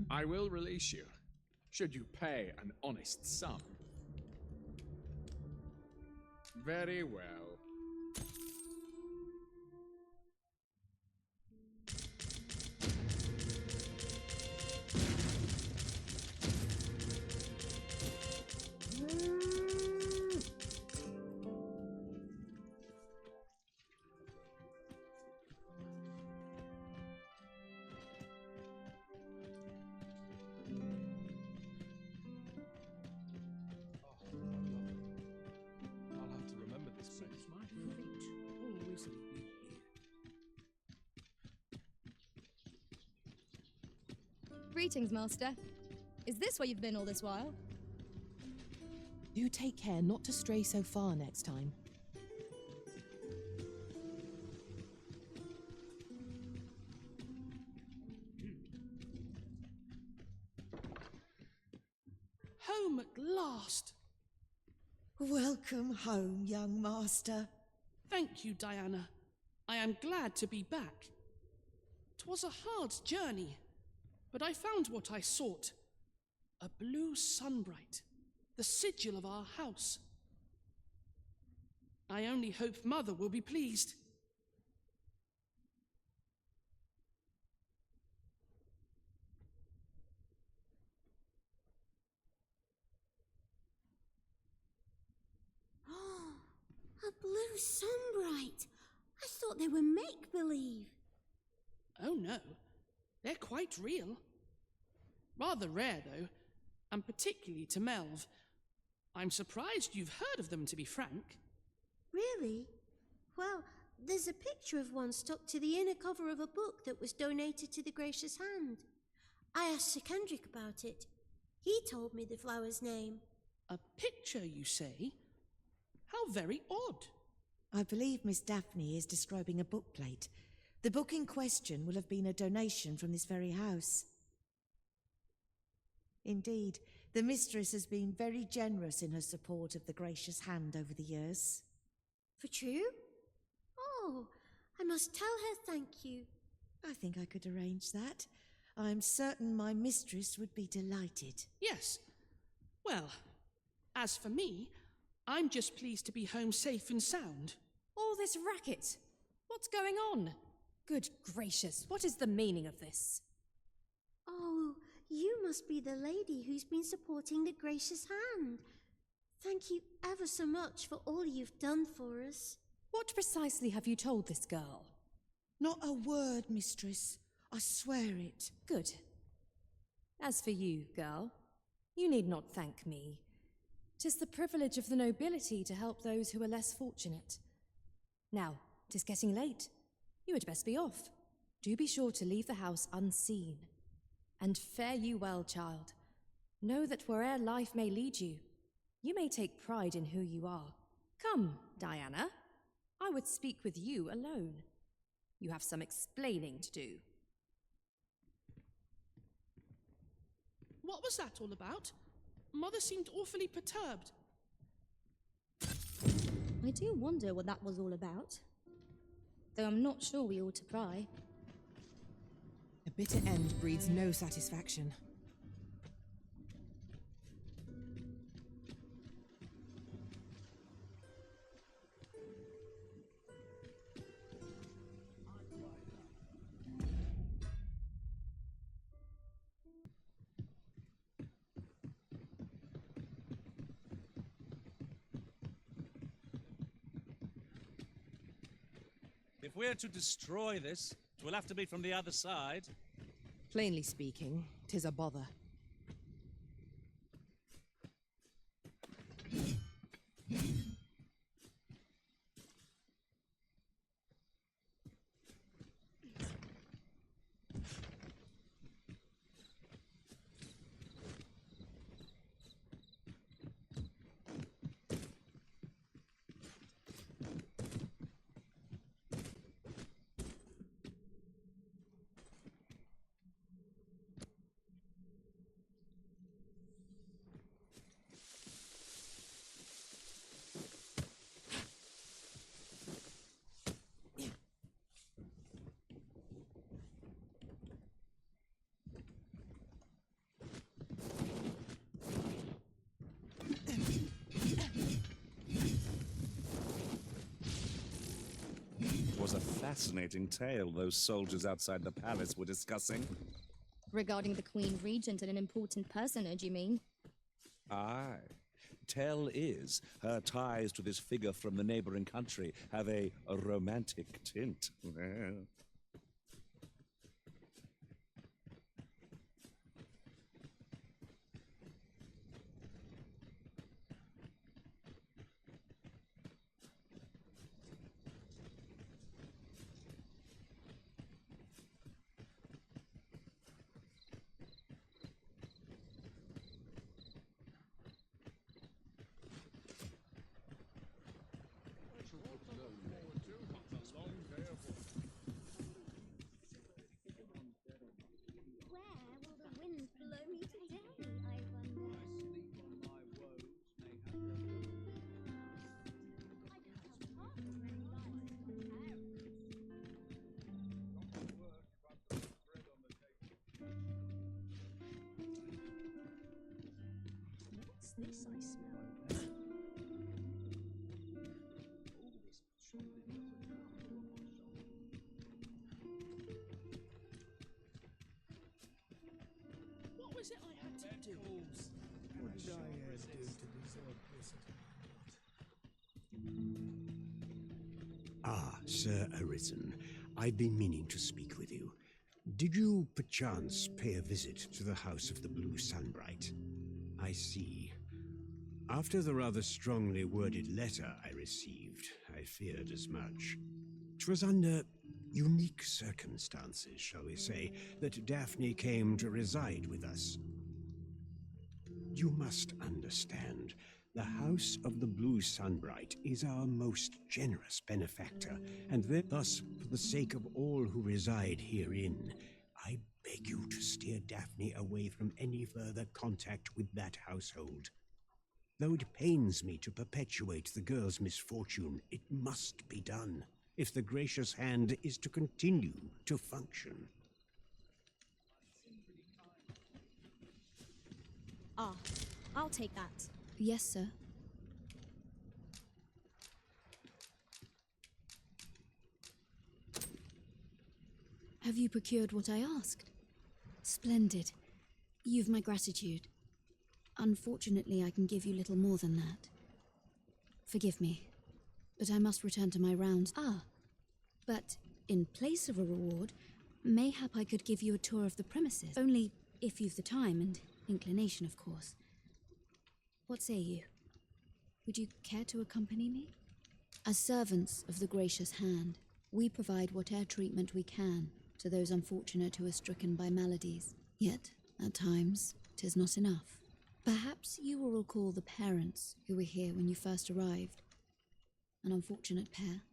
I will release you, should you pay an honest sum. Very well. I'll have to remember this place. My feet always lead me here. Greetings, Master. Is this where you've been all this while? Do take care not to stray so far next time. Home at last! Welcome home, young master. Thank you, Diana. I am glad to be back. 'Twas a hard journey, but I found what I sought. A blue sunbright, the sigil of our house. I only hope Mother will be pleased. Oh, a blue sunbright. I thought they were make-believe. Oh no, they're quite real. Rather rare, though, and particularly to Melv. I'm surprised you've heard of them, to be frank. Really? Well, there's a picture of one stuck to the inner cover of a book that was donated to the Gracious Hand. I asked Sir Kendrick about it. He told me the flower's name. A picture, you say? How very odd. I believe Miss Daphne is describing a bookplate. The book in question will have been a donation from this very house. Indeed, the mistress has been very generous in her support of the Gracious Hand over the years. For true? Oh, I must tell her thank you. I think I could arrange that. I'm certain my mistress would be delighted. Yes. Well, as for me, I'm just pleased to be home safe and sound. All this racket. What's going on? Good gracious, what is the meaning of this? Oh, you must be the lady who's been supporting the Gracious Hand. Thank you ever so much for all you've done for us. What precisely have you told this girl? Not a word, mistress. I swear it. Good. As for you, girl, you need not thank me. 'Tis the privilege of the nobility to help those who are less fortunate. Now, 'tis getting late. You had best be off. Do be sure to leave the house unseen. And fare you well, child. Know that where'er life may lead you, you may take pride in who you are. Come, Diana. I would speak with you alone. You have some explaining to do. What was that all about? Mother seemed awfully perturbed. I do wonder what that was all about. Though I'm not sure we ought to pry. A bitter end breeds no satisfaction. If we're to destroy this, it will have to be from the other side. Plainly speaking, 'tis a bother. fascinating tale those soldiers outside the palace were discussing. Regarding the Queen Regent and an important personage, you mean? Aye. Tell is, her ties to this figure from the neighboring country have a romantic tint. Where will the wind blow me today, I wonder? What's this I smell? What was it I had to do? What did I do to deserve this? Ah, Sir Arisen, I've been meaning to speak with you. Did you perchance pay a visit to the House of the Blue Sunbright? I see. After the rather strongly worded letter I received, I feared as much. 'Twas under unique circumstances, shall we say, that Daphne came to reside with us. You must understand, the House of the Blue Sunbright is our most generous benefactor, and thus, for the sake of all who reside herein, I beg you to steer Daphne away from any further contact with that household. Though it pains me to perpetuate the girl's misfortune, it must be done, if the gracious hand is to continue to function. Ah, I'll take that. Yes, sir. Have you procured what I asked? Splendid. You've my gratitude. Unfortunately, I can give you little more than that. Forgive me, but I must return to my rounds. Ah, but in place of a reward, mayhap I could give you a tour of the premises. Only if you've the time and inclination, of course. What say you? Would you care to accompany me? As servants of the gracious hand, we provide whatever treatment we can to those unfortunate who are stricken by maladies. Yet, at times, 'tis not enough. Perhaps you will recall the parents who were here when you first arrived. An unfortunate pair.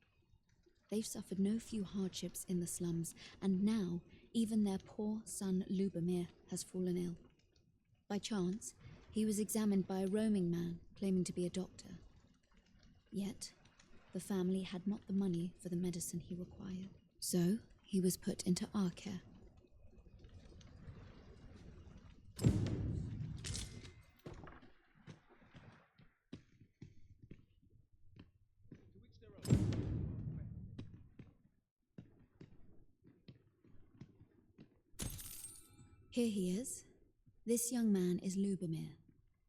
They've suffered no few hardships in the slums, and now even their poor son Lubomir has fallen ill. By chance, he was examined by a roaming man claiming to be a doctor. Yet, the family had not the money for the medicine he required. So, he was put into our care. Here he is. This young man is Lubomir.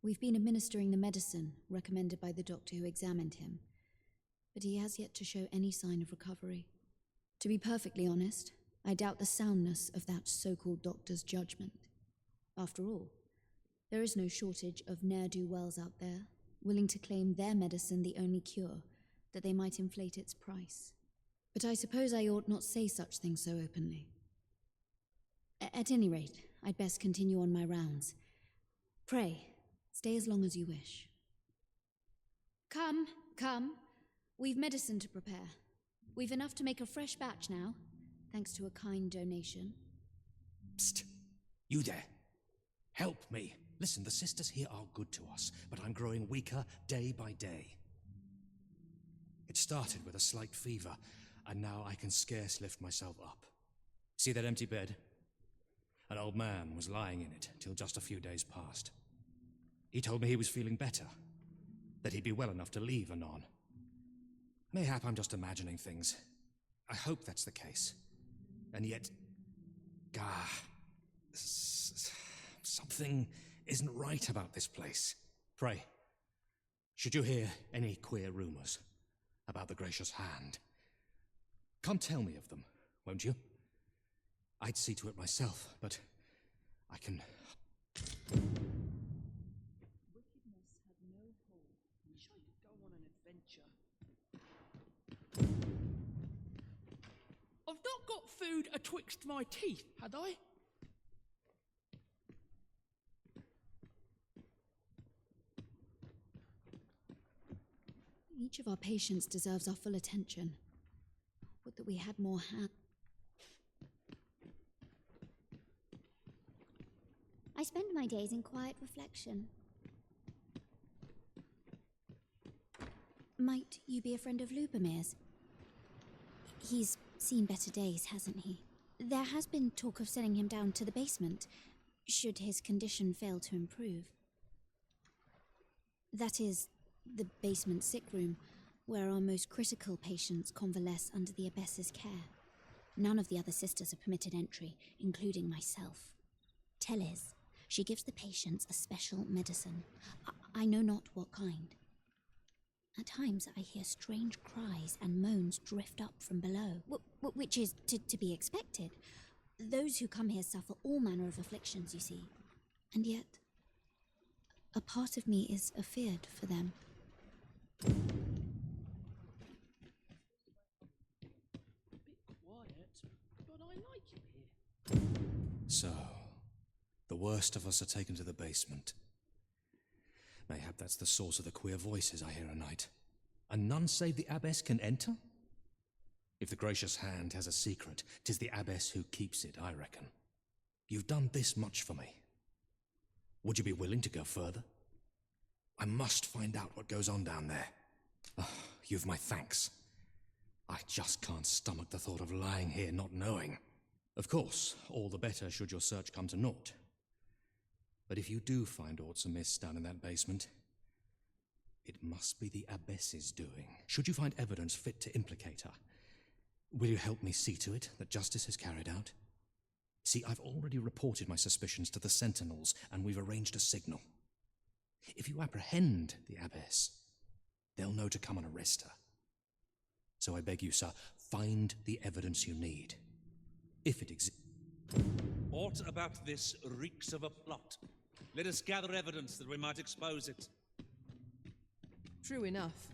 We've been administering the medicine recommended by the doctor who examined him, but he has yet to show any sign of recovery. To be perfectly honest, I doubt the soundness of that so-called doctor's judgment. After all, there is no shortage of ne'er-do-wells out there, willing to claim their medicine the only cure, that they might inflate its price. But I suppose I ought not say such things so openly. At any rate, I'd best continue on my rounds. Pray, stay as long as you wish. Come, come. We've medicine to prepare. We've enough to make a fresh batch now, thanks to a kind donation. Psst! You there! Help me! Listen, the sisters here are good to us, but I'm growing weaker day by day. It started with a slight fever, and now I can scarce lift myself up. See that empty bed? An old man was lying in it till just a few days past. He told me he was feeling better, that he'd be well enough to leave anon. Mayhap I'm just imagining things. I hope that's the case. And yet... something isn't right about this place. Pray, should you hear any queer rumors about the Gracious Hand, come tell me of them, won't you? I'd see to it myself, but I can... Wickedness had no hold. Wish I could go on an adventure. I've not got food atwixt my teeth, had I? Each of our patients deserves our full attention. Would that we had more I spend my days in quiet reflection. Might you be a friend of Lubomir's? He's seen better days, hasn't he? There has been talk of sending him down to the basement, should his condition fail to improve. That is, the basement sick room, where our most critical patients convalesce under the abbess's care. None of the other sisters are permitted entry, including myself. Teles, she gives the patients a special medicine. I know not what kind. At times I hear strange cries and moans drift up from below, which is to be expected. Those who come here suffer all manner of afflictions, you see. And yet, a part of me is afeard for them. Bit quiet, but I like it here. So, the worst of us are taken to the basement. Mayhap that's the source of the queer voices I hear at night. And none save the abbess can enter? If the Gracious Hand has a secret, 'tis the abbess who keeps it, I reckon. You've done this much for me. Would you be willing to go further? I must find out what goes on down there. Oh, you've my thanks. I just can't stomach the thought of lying here not knowing. Of course, all the better should your search come to naught. But if you do find aught amiss down in that basement, it must be the abbess's doing. Should you find evidence fit to implicate her, will you help me see to it that justice is carried out? See, I've already reported my suspicions to the sentinels, and we've arranged a signal. If you apprehend the abbess, they'll know to come and arrest her. So I beg you, sir, find the evidence you need. If it exists. Aught about this reeks of a plot. Let us gather evidence that we might expose it. True enough.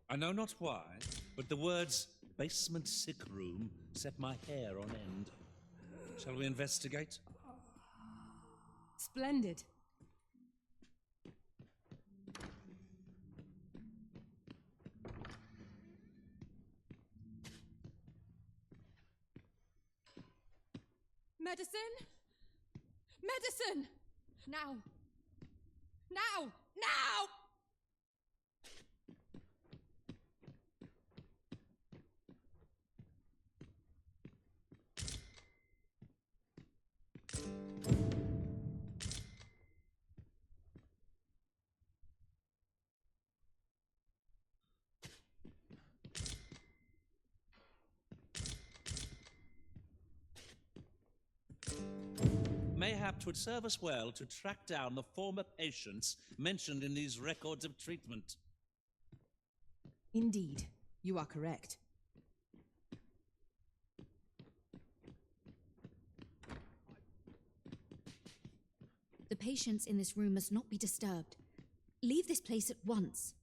I know not why, but the words basement sick room set my hair on end. Shall we investigate? Splendid. Medicine? Medicine! Now! Now! Now! Mayhap 'twould serve us well to track down the former patients mentioned in these records of treatment. Indeed, you are correct. The patients in this room must not be disturbed. Leave this place at once.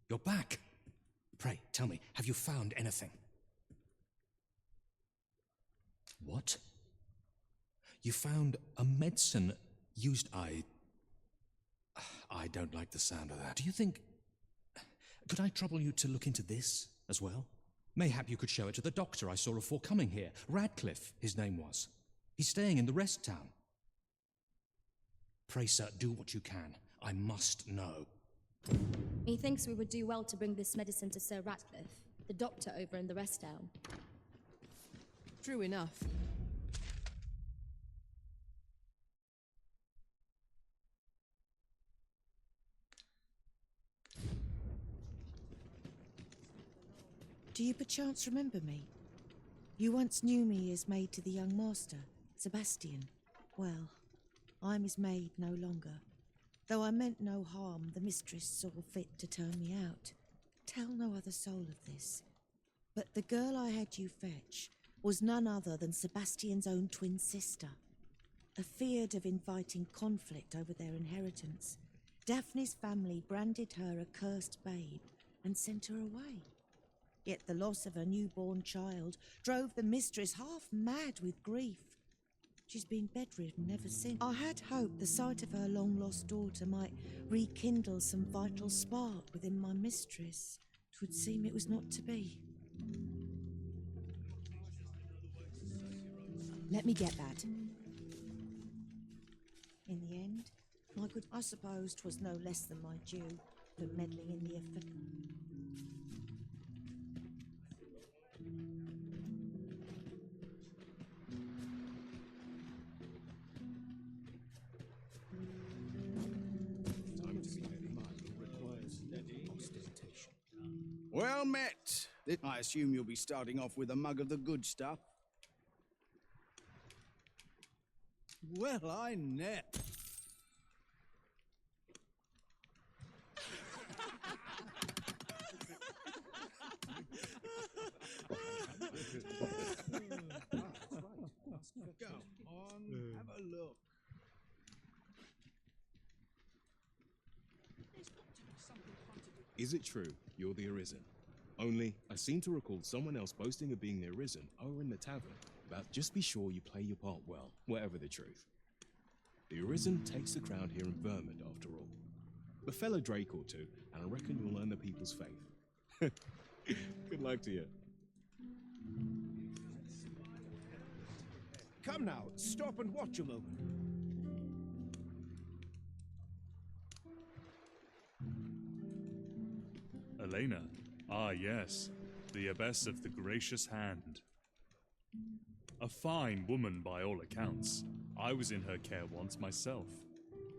You're back. Pray, tell me, have you found anything? What? You found a medicine used... I don't like the sound of that. Do you think... Could I trouble you to look into this as well? Mayhap you could show it to the doctor I saw afore coming here. Radcliffe, his name was. He's staying in the rest town. Pray, sir, do what you can. I must know. Methinks we would do well to bring this medicine to Sir Ratcliffe, the doctor over in the rest town. True enough. Do you perchance remember me? You once knew me as maid to the young master, Sebastian. Well, I'm his maid no longer. Though I meant no harm, the mistress saw fit to turn me out. Tell no other soul of this. But the girl I had you fetch was none other than Sebastian's own twin sister. Afeard of inviting conflict over their inheritance, Daphne's family branded her a cursed babe and sent her away. Yet the loss of her newborn child drove the mistress half mad with grief. She's been bedridden ever since. I had hoped the sight of her long-lost daughter might rekindle some vital spark within my mistress. 'Twould seem it was not to be. Let me get that. In the end, my good, I suppose 'twas no less than my due for meddling in the affair. Well met. I assume you'll be starting off with a mug of the good stuff. Well, I net. Go on, have a look. Is it true you're the Arisen? Only, I seem to recall someone else boasting of being the Arisen over in the tavern. But just be sure you play your part well, whatever the truth. The Arisen takes the crown here in Vermund, after all. A fellow Drake or two, and I reckon you'll earn the people's faith. Good luck to you. Come now, stop and watch a moment. Elena. Ah, yes. The abbess of the Gracious Hand. A fine woman by all accounts. I was in her care once myself.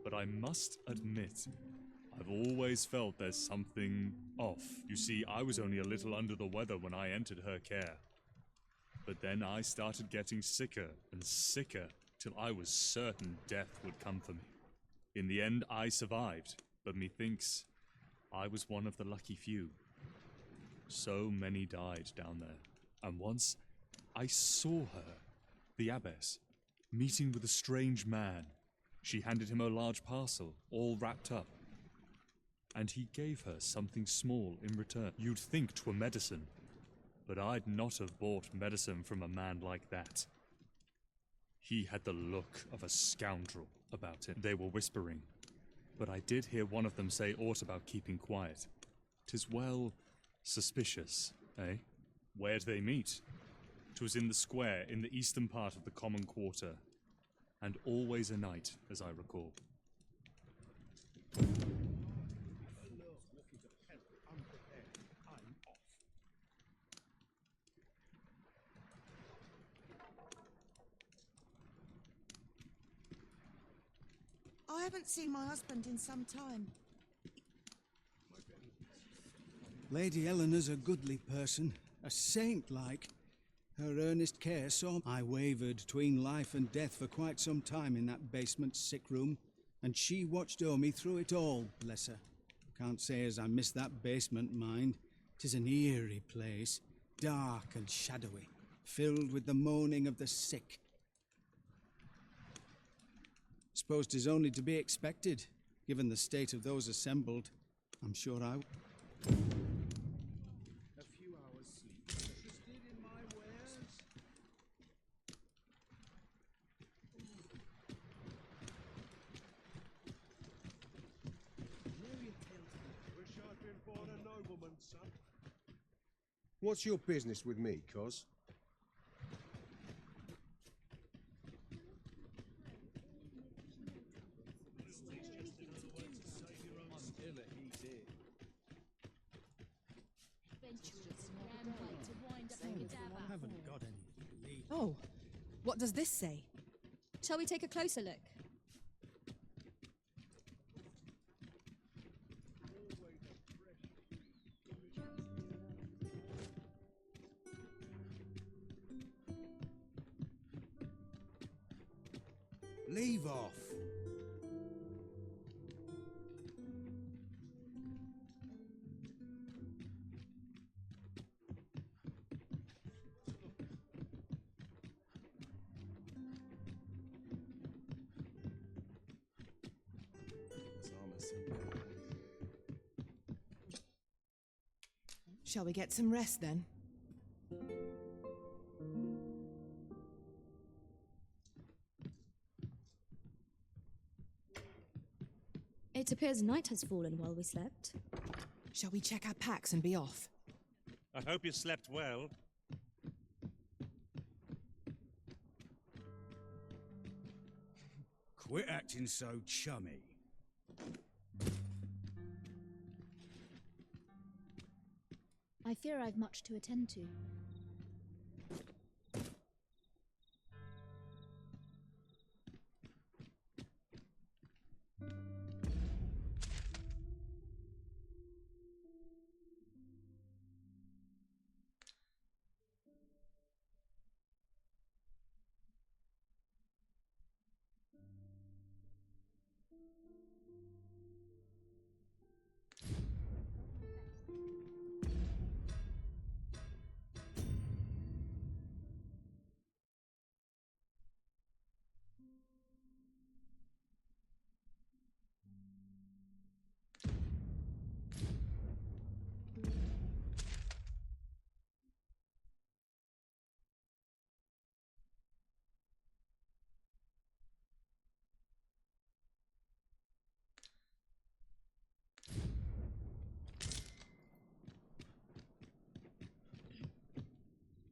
But I must admit, I've always felt there's something off. You see, I was only a little under the weather when I entered her care. But then I started getting sicker and sicker, till I was certain death would come for me. In the end, I survived, but methinks I was one of the lucky few. So many died down there, and once I saw her, the abbess, meeting with a strange man. She handed him a large parcel, all wrapped up, and he gave her something small in return. You'd think 'twere medicine, but I'd not have bought medicine from a man like that. He had the look of a scoundrel about him. They were whispering, but I did hear one of them say aught about keeping quiet. 'Tis well suspicious, eh? Where'd they meet? 'Twas in the square in the eastern part of the common quarter, and always a night, as I recall. I haven't seen my husband in some time. Lady Eleanor's a goodly person, a saint-like. Her earnest care saw I wavered between life and death for quite some time in that basement sick room, and she watched o'er me through it all, bless her. Can't say as I miss that basement, mind. 'Tis an eerie place, dark and shadowy, filled with the moaning of the sick. Suppose 'tis only to be expected, given the state of those assembled. I'm sure I... A few hours sleep. Interested in my wares? Wish I'd been born a nobleman. What's your business with me, Cos? Haven't got anything to eat. Oh, what does this say? Shall we take a closer look? Leave off. Shall we get some rest then? It appears night has fallen while we slept. Shall we check our packs and be off? I hope you slept well. Quit acting so chummy. I fear I've much to attend to.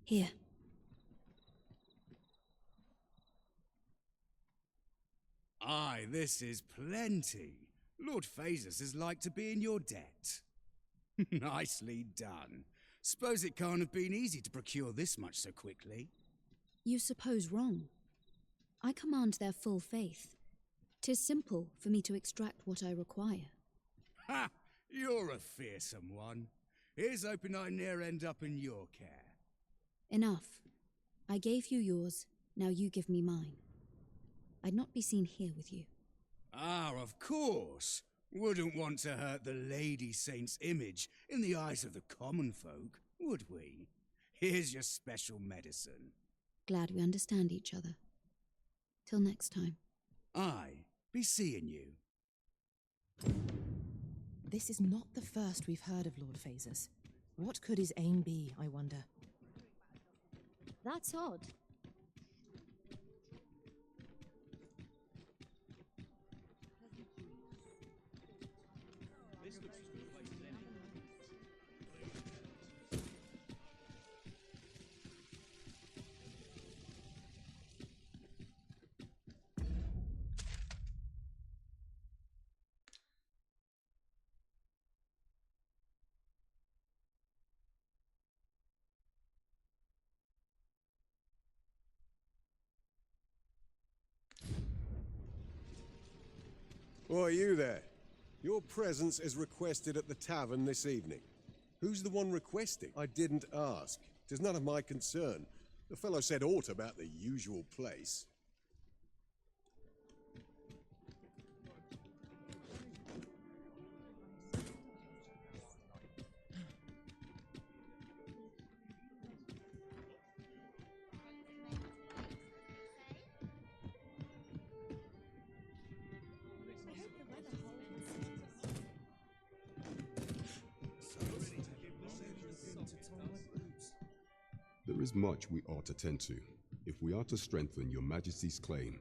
Here. Aye, this is plenty. Lord Phasus is like to be in your debt. Nicely done. Suppose it can't have been easy to procure this much so quickly. You suppose wrong. I command their full faith. 'Tis simple for me to extract what I require. Ha! You're a fearsome one. Here's hoping I ne'er end up in your care. Enough. I gave you yours, now you give me mine. I'd not be seen here with you. Ah, of course. Wouldn't want to hurt the Lady Saint's image in the eyes of the common folk, would we? Here's your special medicine. Glad we understand each other. Till next time. Aye, be seeing you. This is not the first we've heard of Lord Phasus. What could his aim be, I wonder? That's odd. Why, you there. Your presence is requested at the tavern this evening. Who's the one requesting? I didn't ask. 'Tis none of my concern. The fellow said aught about the usual place. There is much we ought to tend to, if we are to strengthen your Majesty's claim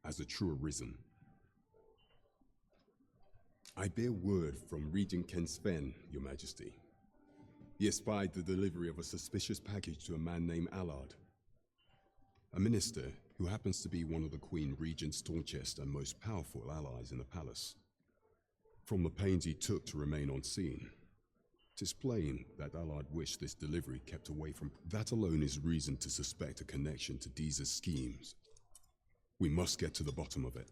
as a true Arisen. I bear word from Regent Ken Sven, your Majesty. He espied the delivery of a suspicious package to a man named Allard, a minister who happens to be one of the Queen Regent's staunchest and most powerful allies in the palace. From the pains he took to remain on scene, it's plain that Allard wished this delivery kept away from. That alone is reason to suspect a connection to Deeza's schemes. We must get to the bottom of it.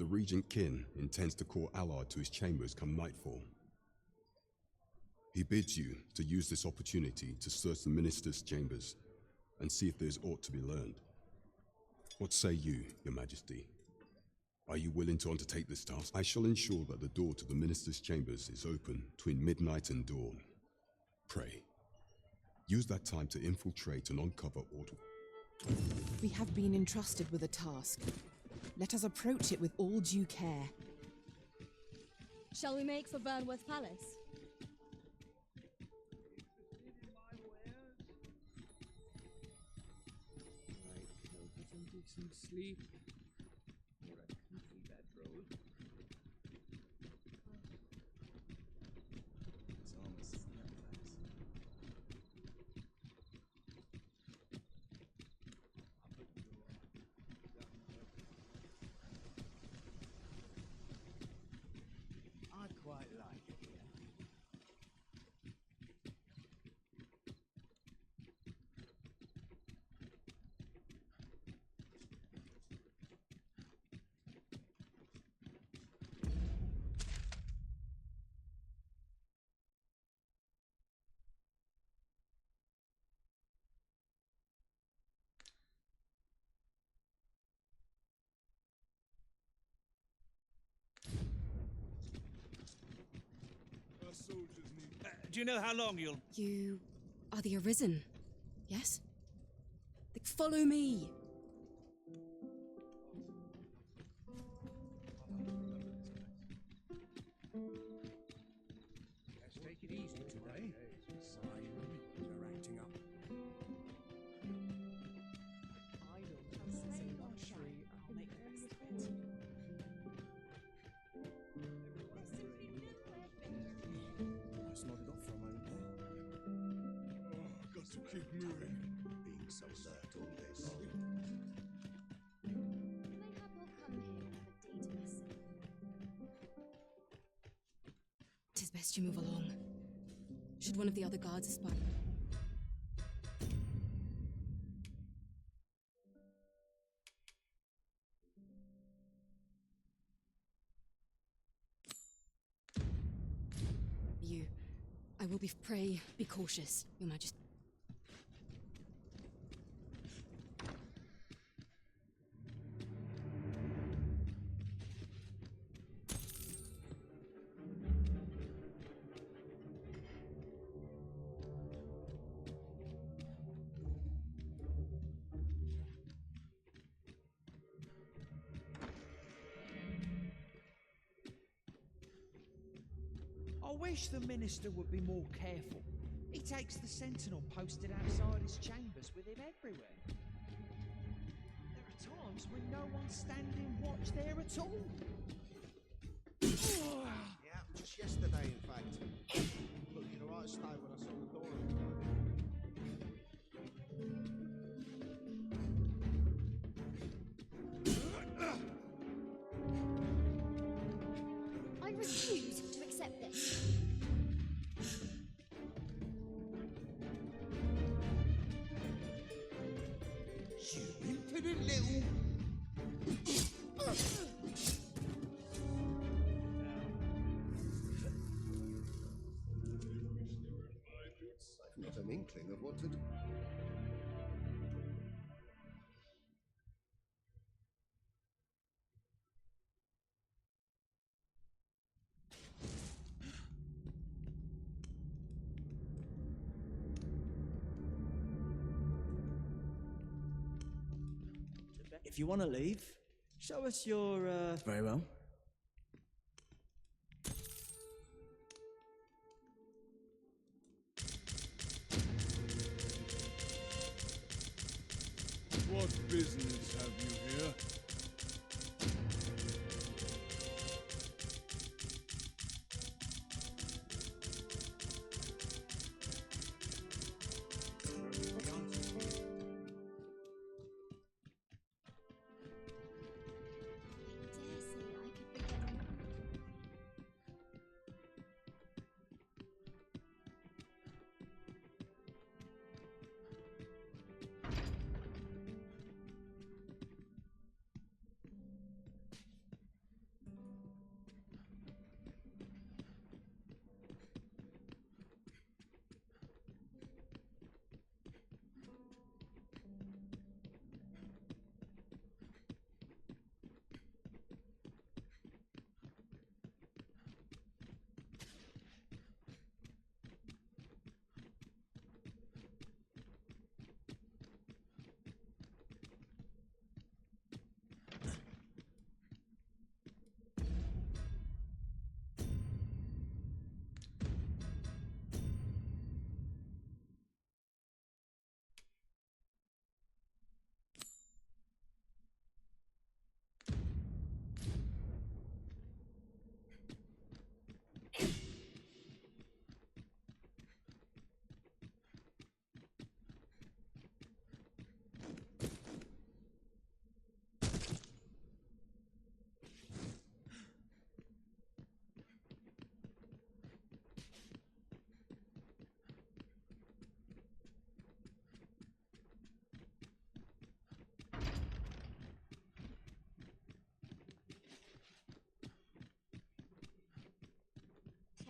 The Regent Kin intends to call Allard to his chambers come nightfall. He bids you to use this opportunity to search the minister's chambers and see if there's aught to be learned. What say you, Your Majesty? Are you willing to undertake this task? I shall ensure that the door to the minister's chambers is open between midnight and dawn. Pray, use that time to infiltrate and uncover aught. We have been entrusted with a task. Let us approach it with all due care. Shall we make for Burnworth Palace? Some sleep. Or a comfy bedroll. It's almost as that place. I quite like it here. Do you know how long you'll... You are the Arisen, yes? Follow me! Let's take it easy today. You're acting up. Just nodded off for a moment there. Oh, got to keep moving. Being so alert on this. Tis best you move along. Should one of the other guards espy... You. I will pray, be cautious, Your Majesty. I wish the minister would be more careful. He takes the sentinel posted outside his chambers with him everywhere. There are times when no one's standing watch there at all. Yeah, just yesterday, in fact. Looked in the right state when I saw the door open. I refuse to accept this. You impudent little... Not an inkling of what to do. If you want to leave, show us your, Very well. What business have you here?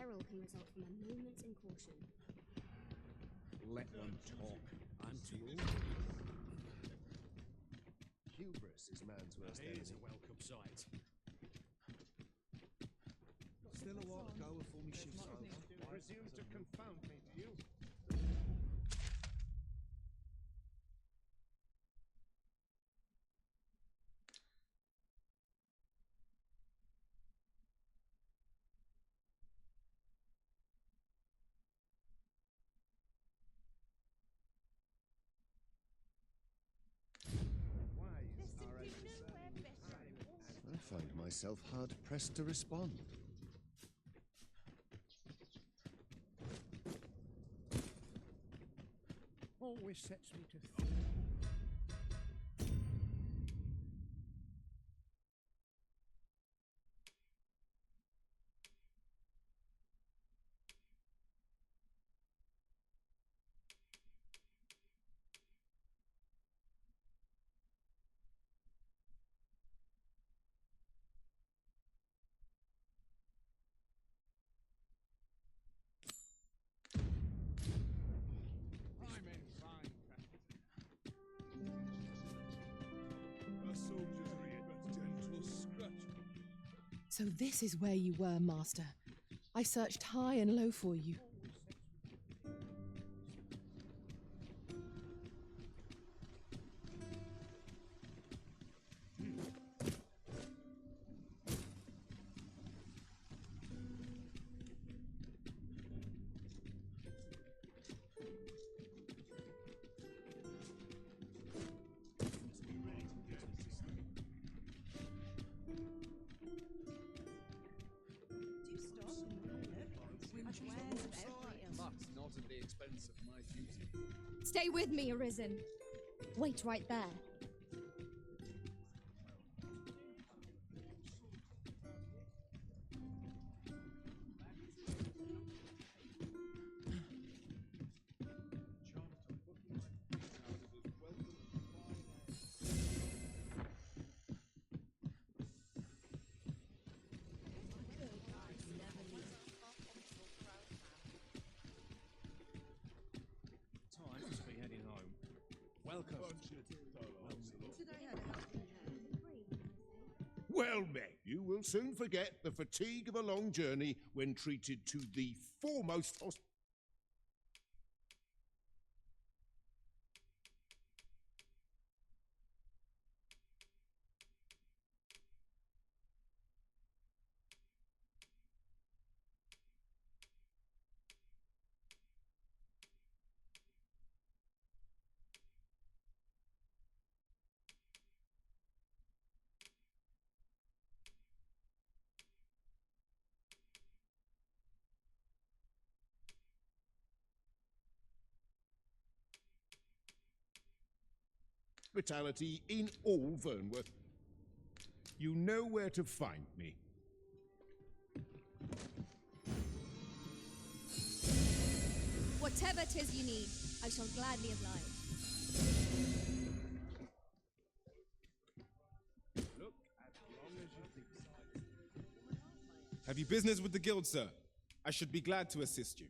peril can result from a moment's incaution. Let them talk. I'm too old. Hubris is man's worst enemy. Here's a welcome sight. Still a while to go before me shift's over. Presume to confound me, do you? I find myself hard pressed to respond. Always sets me to think. I'm in fine company. A soldier's rear, but gentle scratch. So this is where you were, Master. I searched high and low for you. But not at the expense of my duty. Stay with me, Arisen. Wait right there. Time to be heading home. Welcome. Well met, you will soon forget the fatigue of a long journey when treated to the foremost hospitality in all Vernworth. You know where to find me. Whatever 'tis you need, I shall gladly oblige. Look as long as you please. Have you business with the guild, sir? I should be glad to assist you.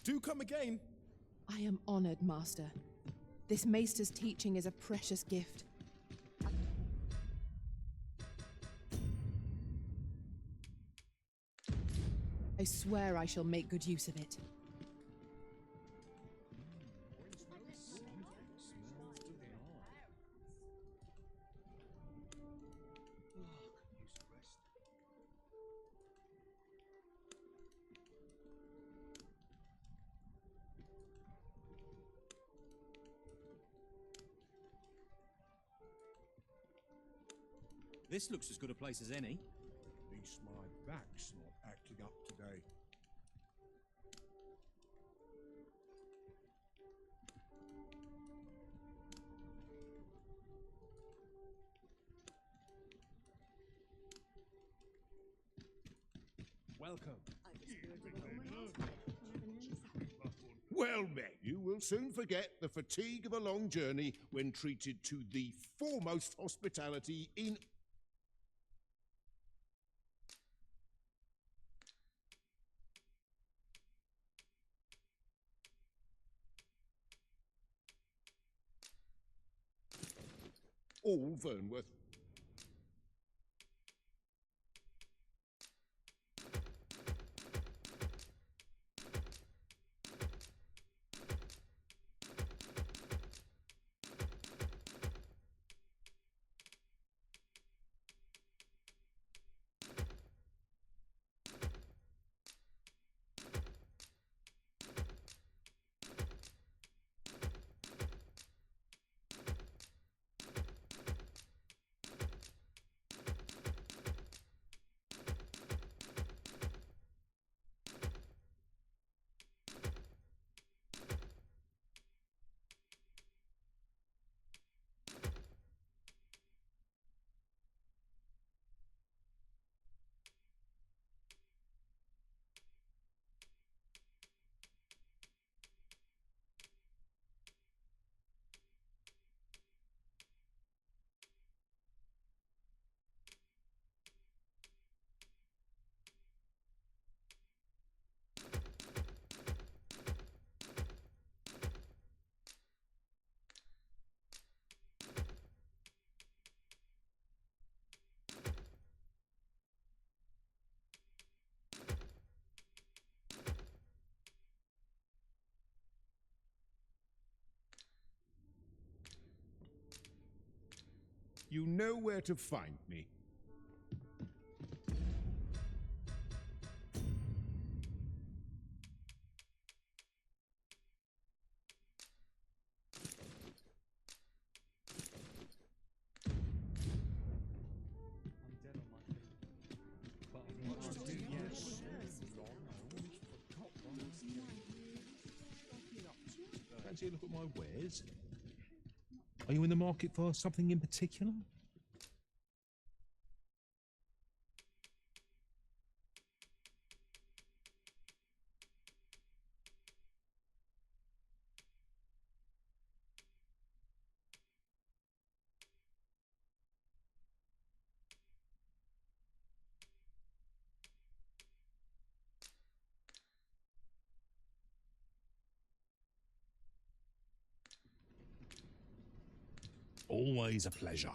Do come again. I am honored, Master. This Maester's teaching is a precious gift. I swear I shall make good use of it. This looks as good a place as any. At least my back's not acting up today. Welcome. Well met, you will soon forget the fatigue of a long journey when treated to the foremost hospitality in... all Vernworth. You know where to find me. Fancy a look at my wares? Are you in the market for something in particular? Always a pleasure.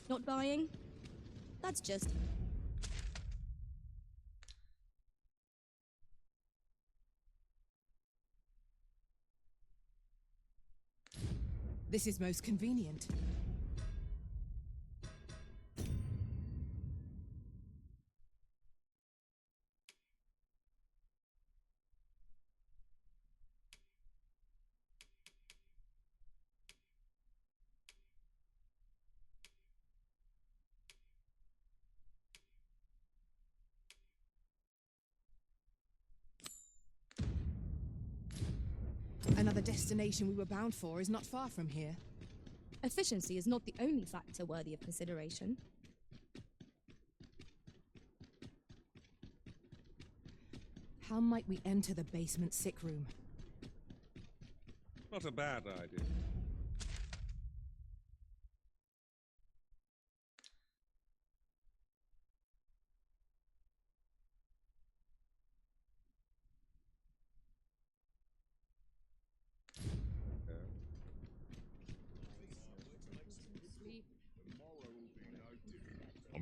Not buying? That's just... This is most convenient. Another destination we were bound for is not far from here. Efficiency is not the only factor worthy of consideration. How might we enter the basement sick room? Not a bad idea.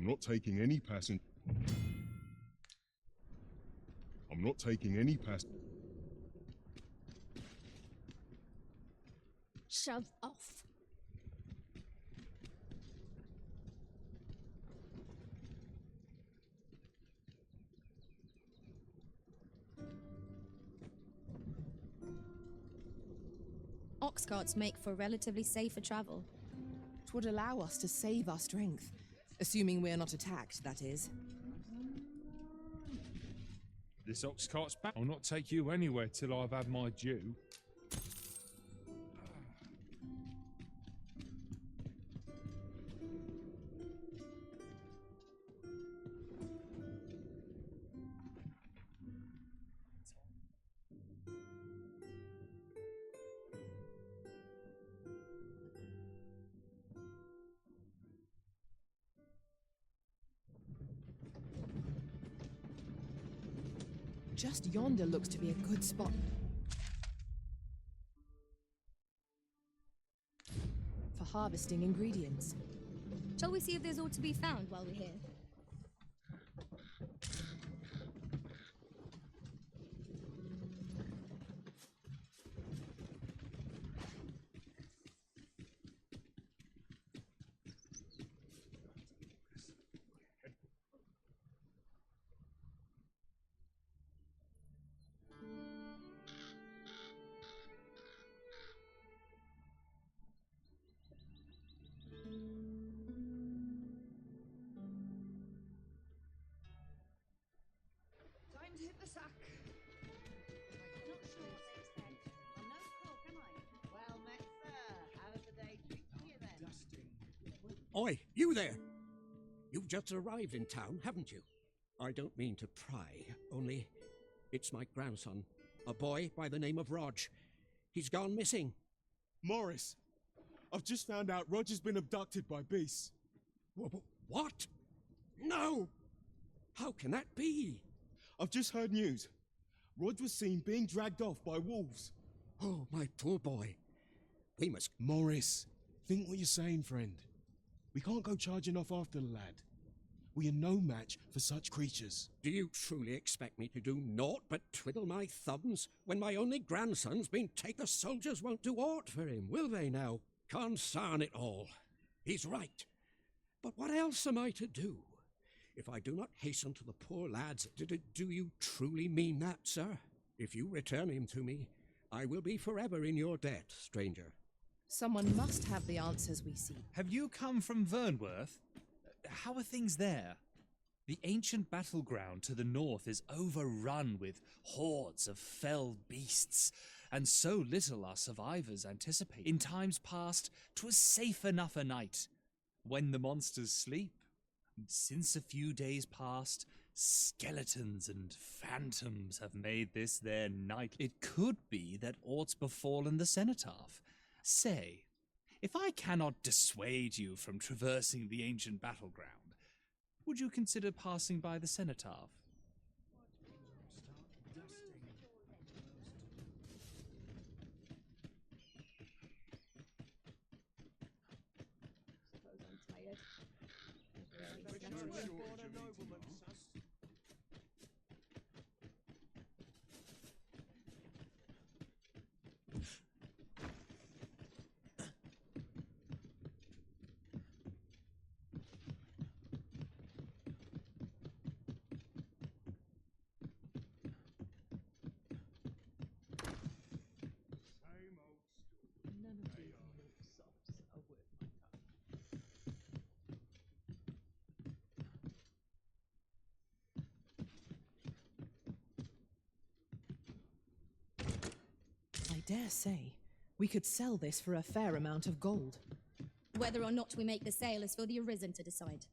I'm not taking any passen... I'm not taking any pass... Shove off. Ox carts make for relatively safer travel. It would allow us to save our strength. Assuming we're not attacked, that is. This ox cart's back. I'll not take you anywhere till I've had my due. Just yonder looks to be a good spot. For harvesting ingredients. Shall we see if there's aught to be found while we're here? Time to hit the sack. Not sure what they expect. I'm no call, can I? Well met, sir. How did the day treat you then? Oi, you there! You've just arrived in town, haven't you? I don't mean to pry, only it's my grandson, a boy by the name of Rog. He's gone missing. Morris, I've just found out Roger's been abducted by beasts. What? No! How can that be? I've just heard news. Rog was seen being dragged off by wolves. Oh, my poor boy. We must... Morris, think what you're saying, friend. We can't go charging off after the lad. We are no match for such creatures. Do you truly expect me to do naught but twiddle my thumbs when my only grandson's been taken? The soldiers won't do aught for him, will they now? Consarn it all. He's right. But what else am I to do? If I do not hasten to the poor lads, do you truly mean that, sir? If you return him to me, I will be forever in your debt, stranger. Someone must have the answers we seek. Have you come from Vernworth? How are things there? The ancient battleground to the north is overrun with hordes of fell beasts, and so little our survivors anticipate. In times past, 'twas safe enough a night, when the monsters sleep. Since a few days past, skeletons and phantoms have made this their night. It could be that aught's befallen the cenotaph. Say, if I cannot dissuade you from traversing the ancient battleground, would you consider passing by the cenotaph? I dare say, we could sell this for a fair amount of gold. Whether or not we make the sale is for the Arisen to decide.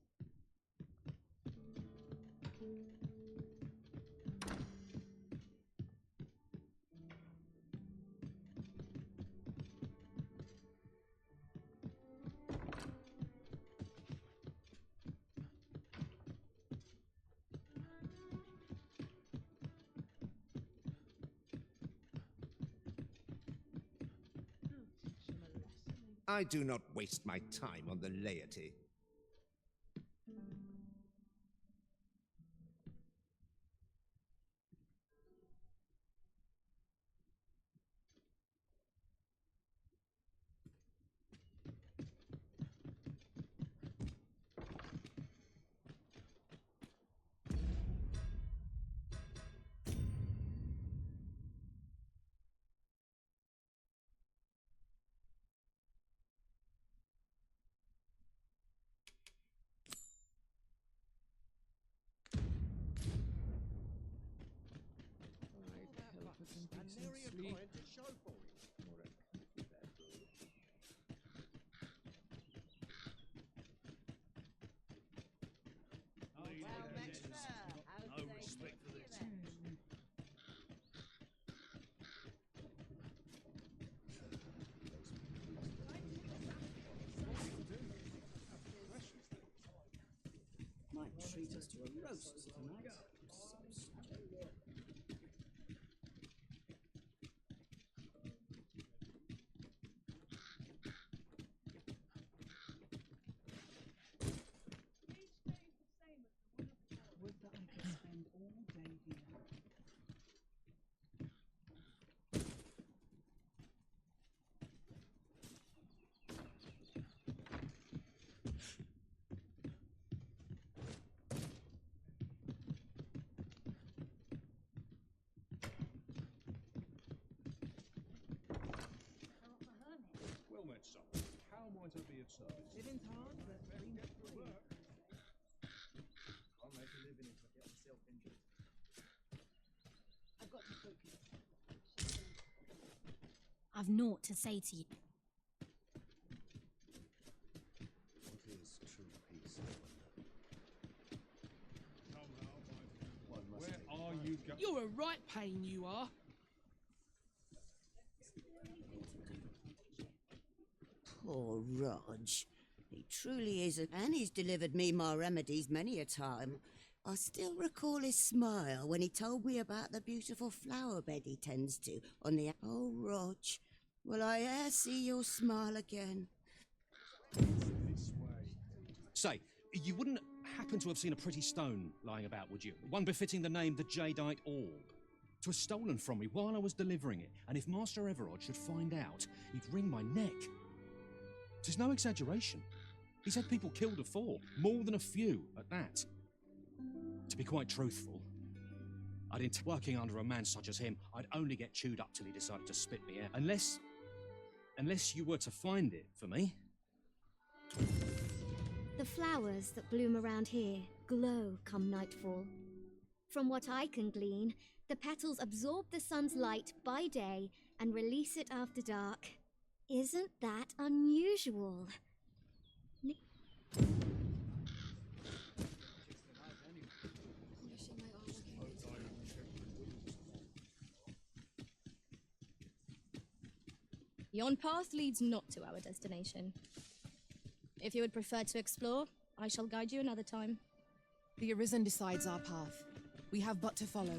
I do not waste my time on the laity. quickly. No respect for their tools. Might treat us to a roast tonight. Would that I could spend all day here. Well met, son. How might I be of service? Living's hard, but very much for work. I'll make a living if I get myself injured. I've got to focus. I've naught to say to you. What is true peace, I wonder? Where are you going? You're a right pain, you are. Poor Rog. He truly is, and he's delivered me my remedies many a time. I still recall his smile when he told me about the beautiful flower bed he tends to on the... Oh, Rog, will I e'er see your smile again? Say, you wouldn't happen to have seen a pretty stone lying about, would you? One befitting the name the Jadeite Orb. 'Twas stolen from me while I was delivering it, and if Master Everard should find out, he'd wring my neck. 'Tis no exaggeration. He's had people killed afore, more than a few at that. To be quite truthful, working under a man such as him, I'd only get chewed up till he decided to spit me out. Unless you were to find it for me. The flowers that bloom around here glow come nightfall. From what I can glean, the petals absorb the sun's light by day and release it after dark. Isn't that unusual? Yon path leads not to our destination. If you would prefer to explore, I shall guide you another time. The Arisen decides our path. We have but to follow.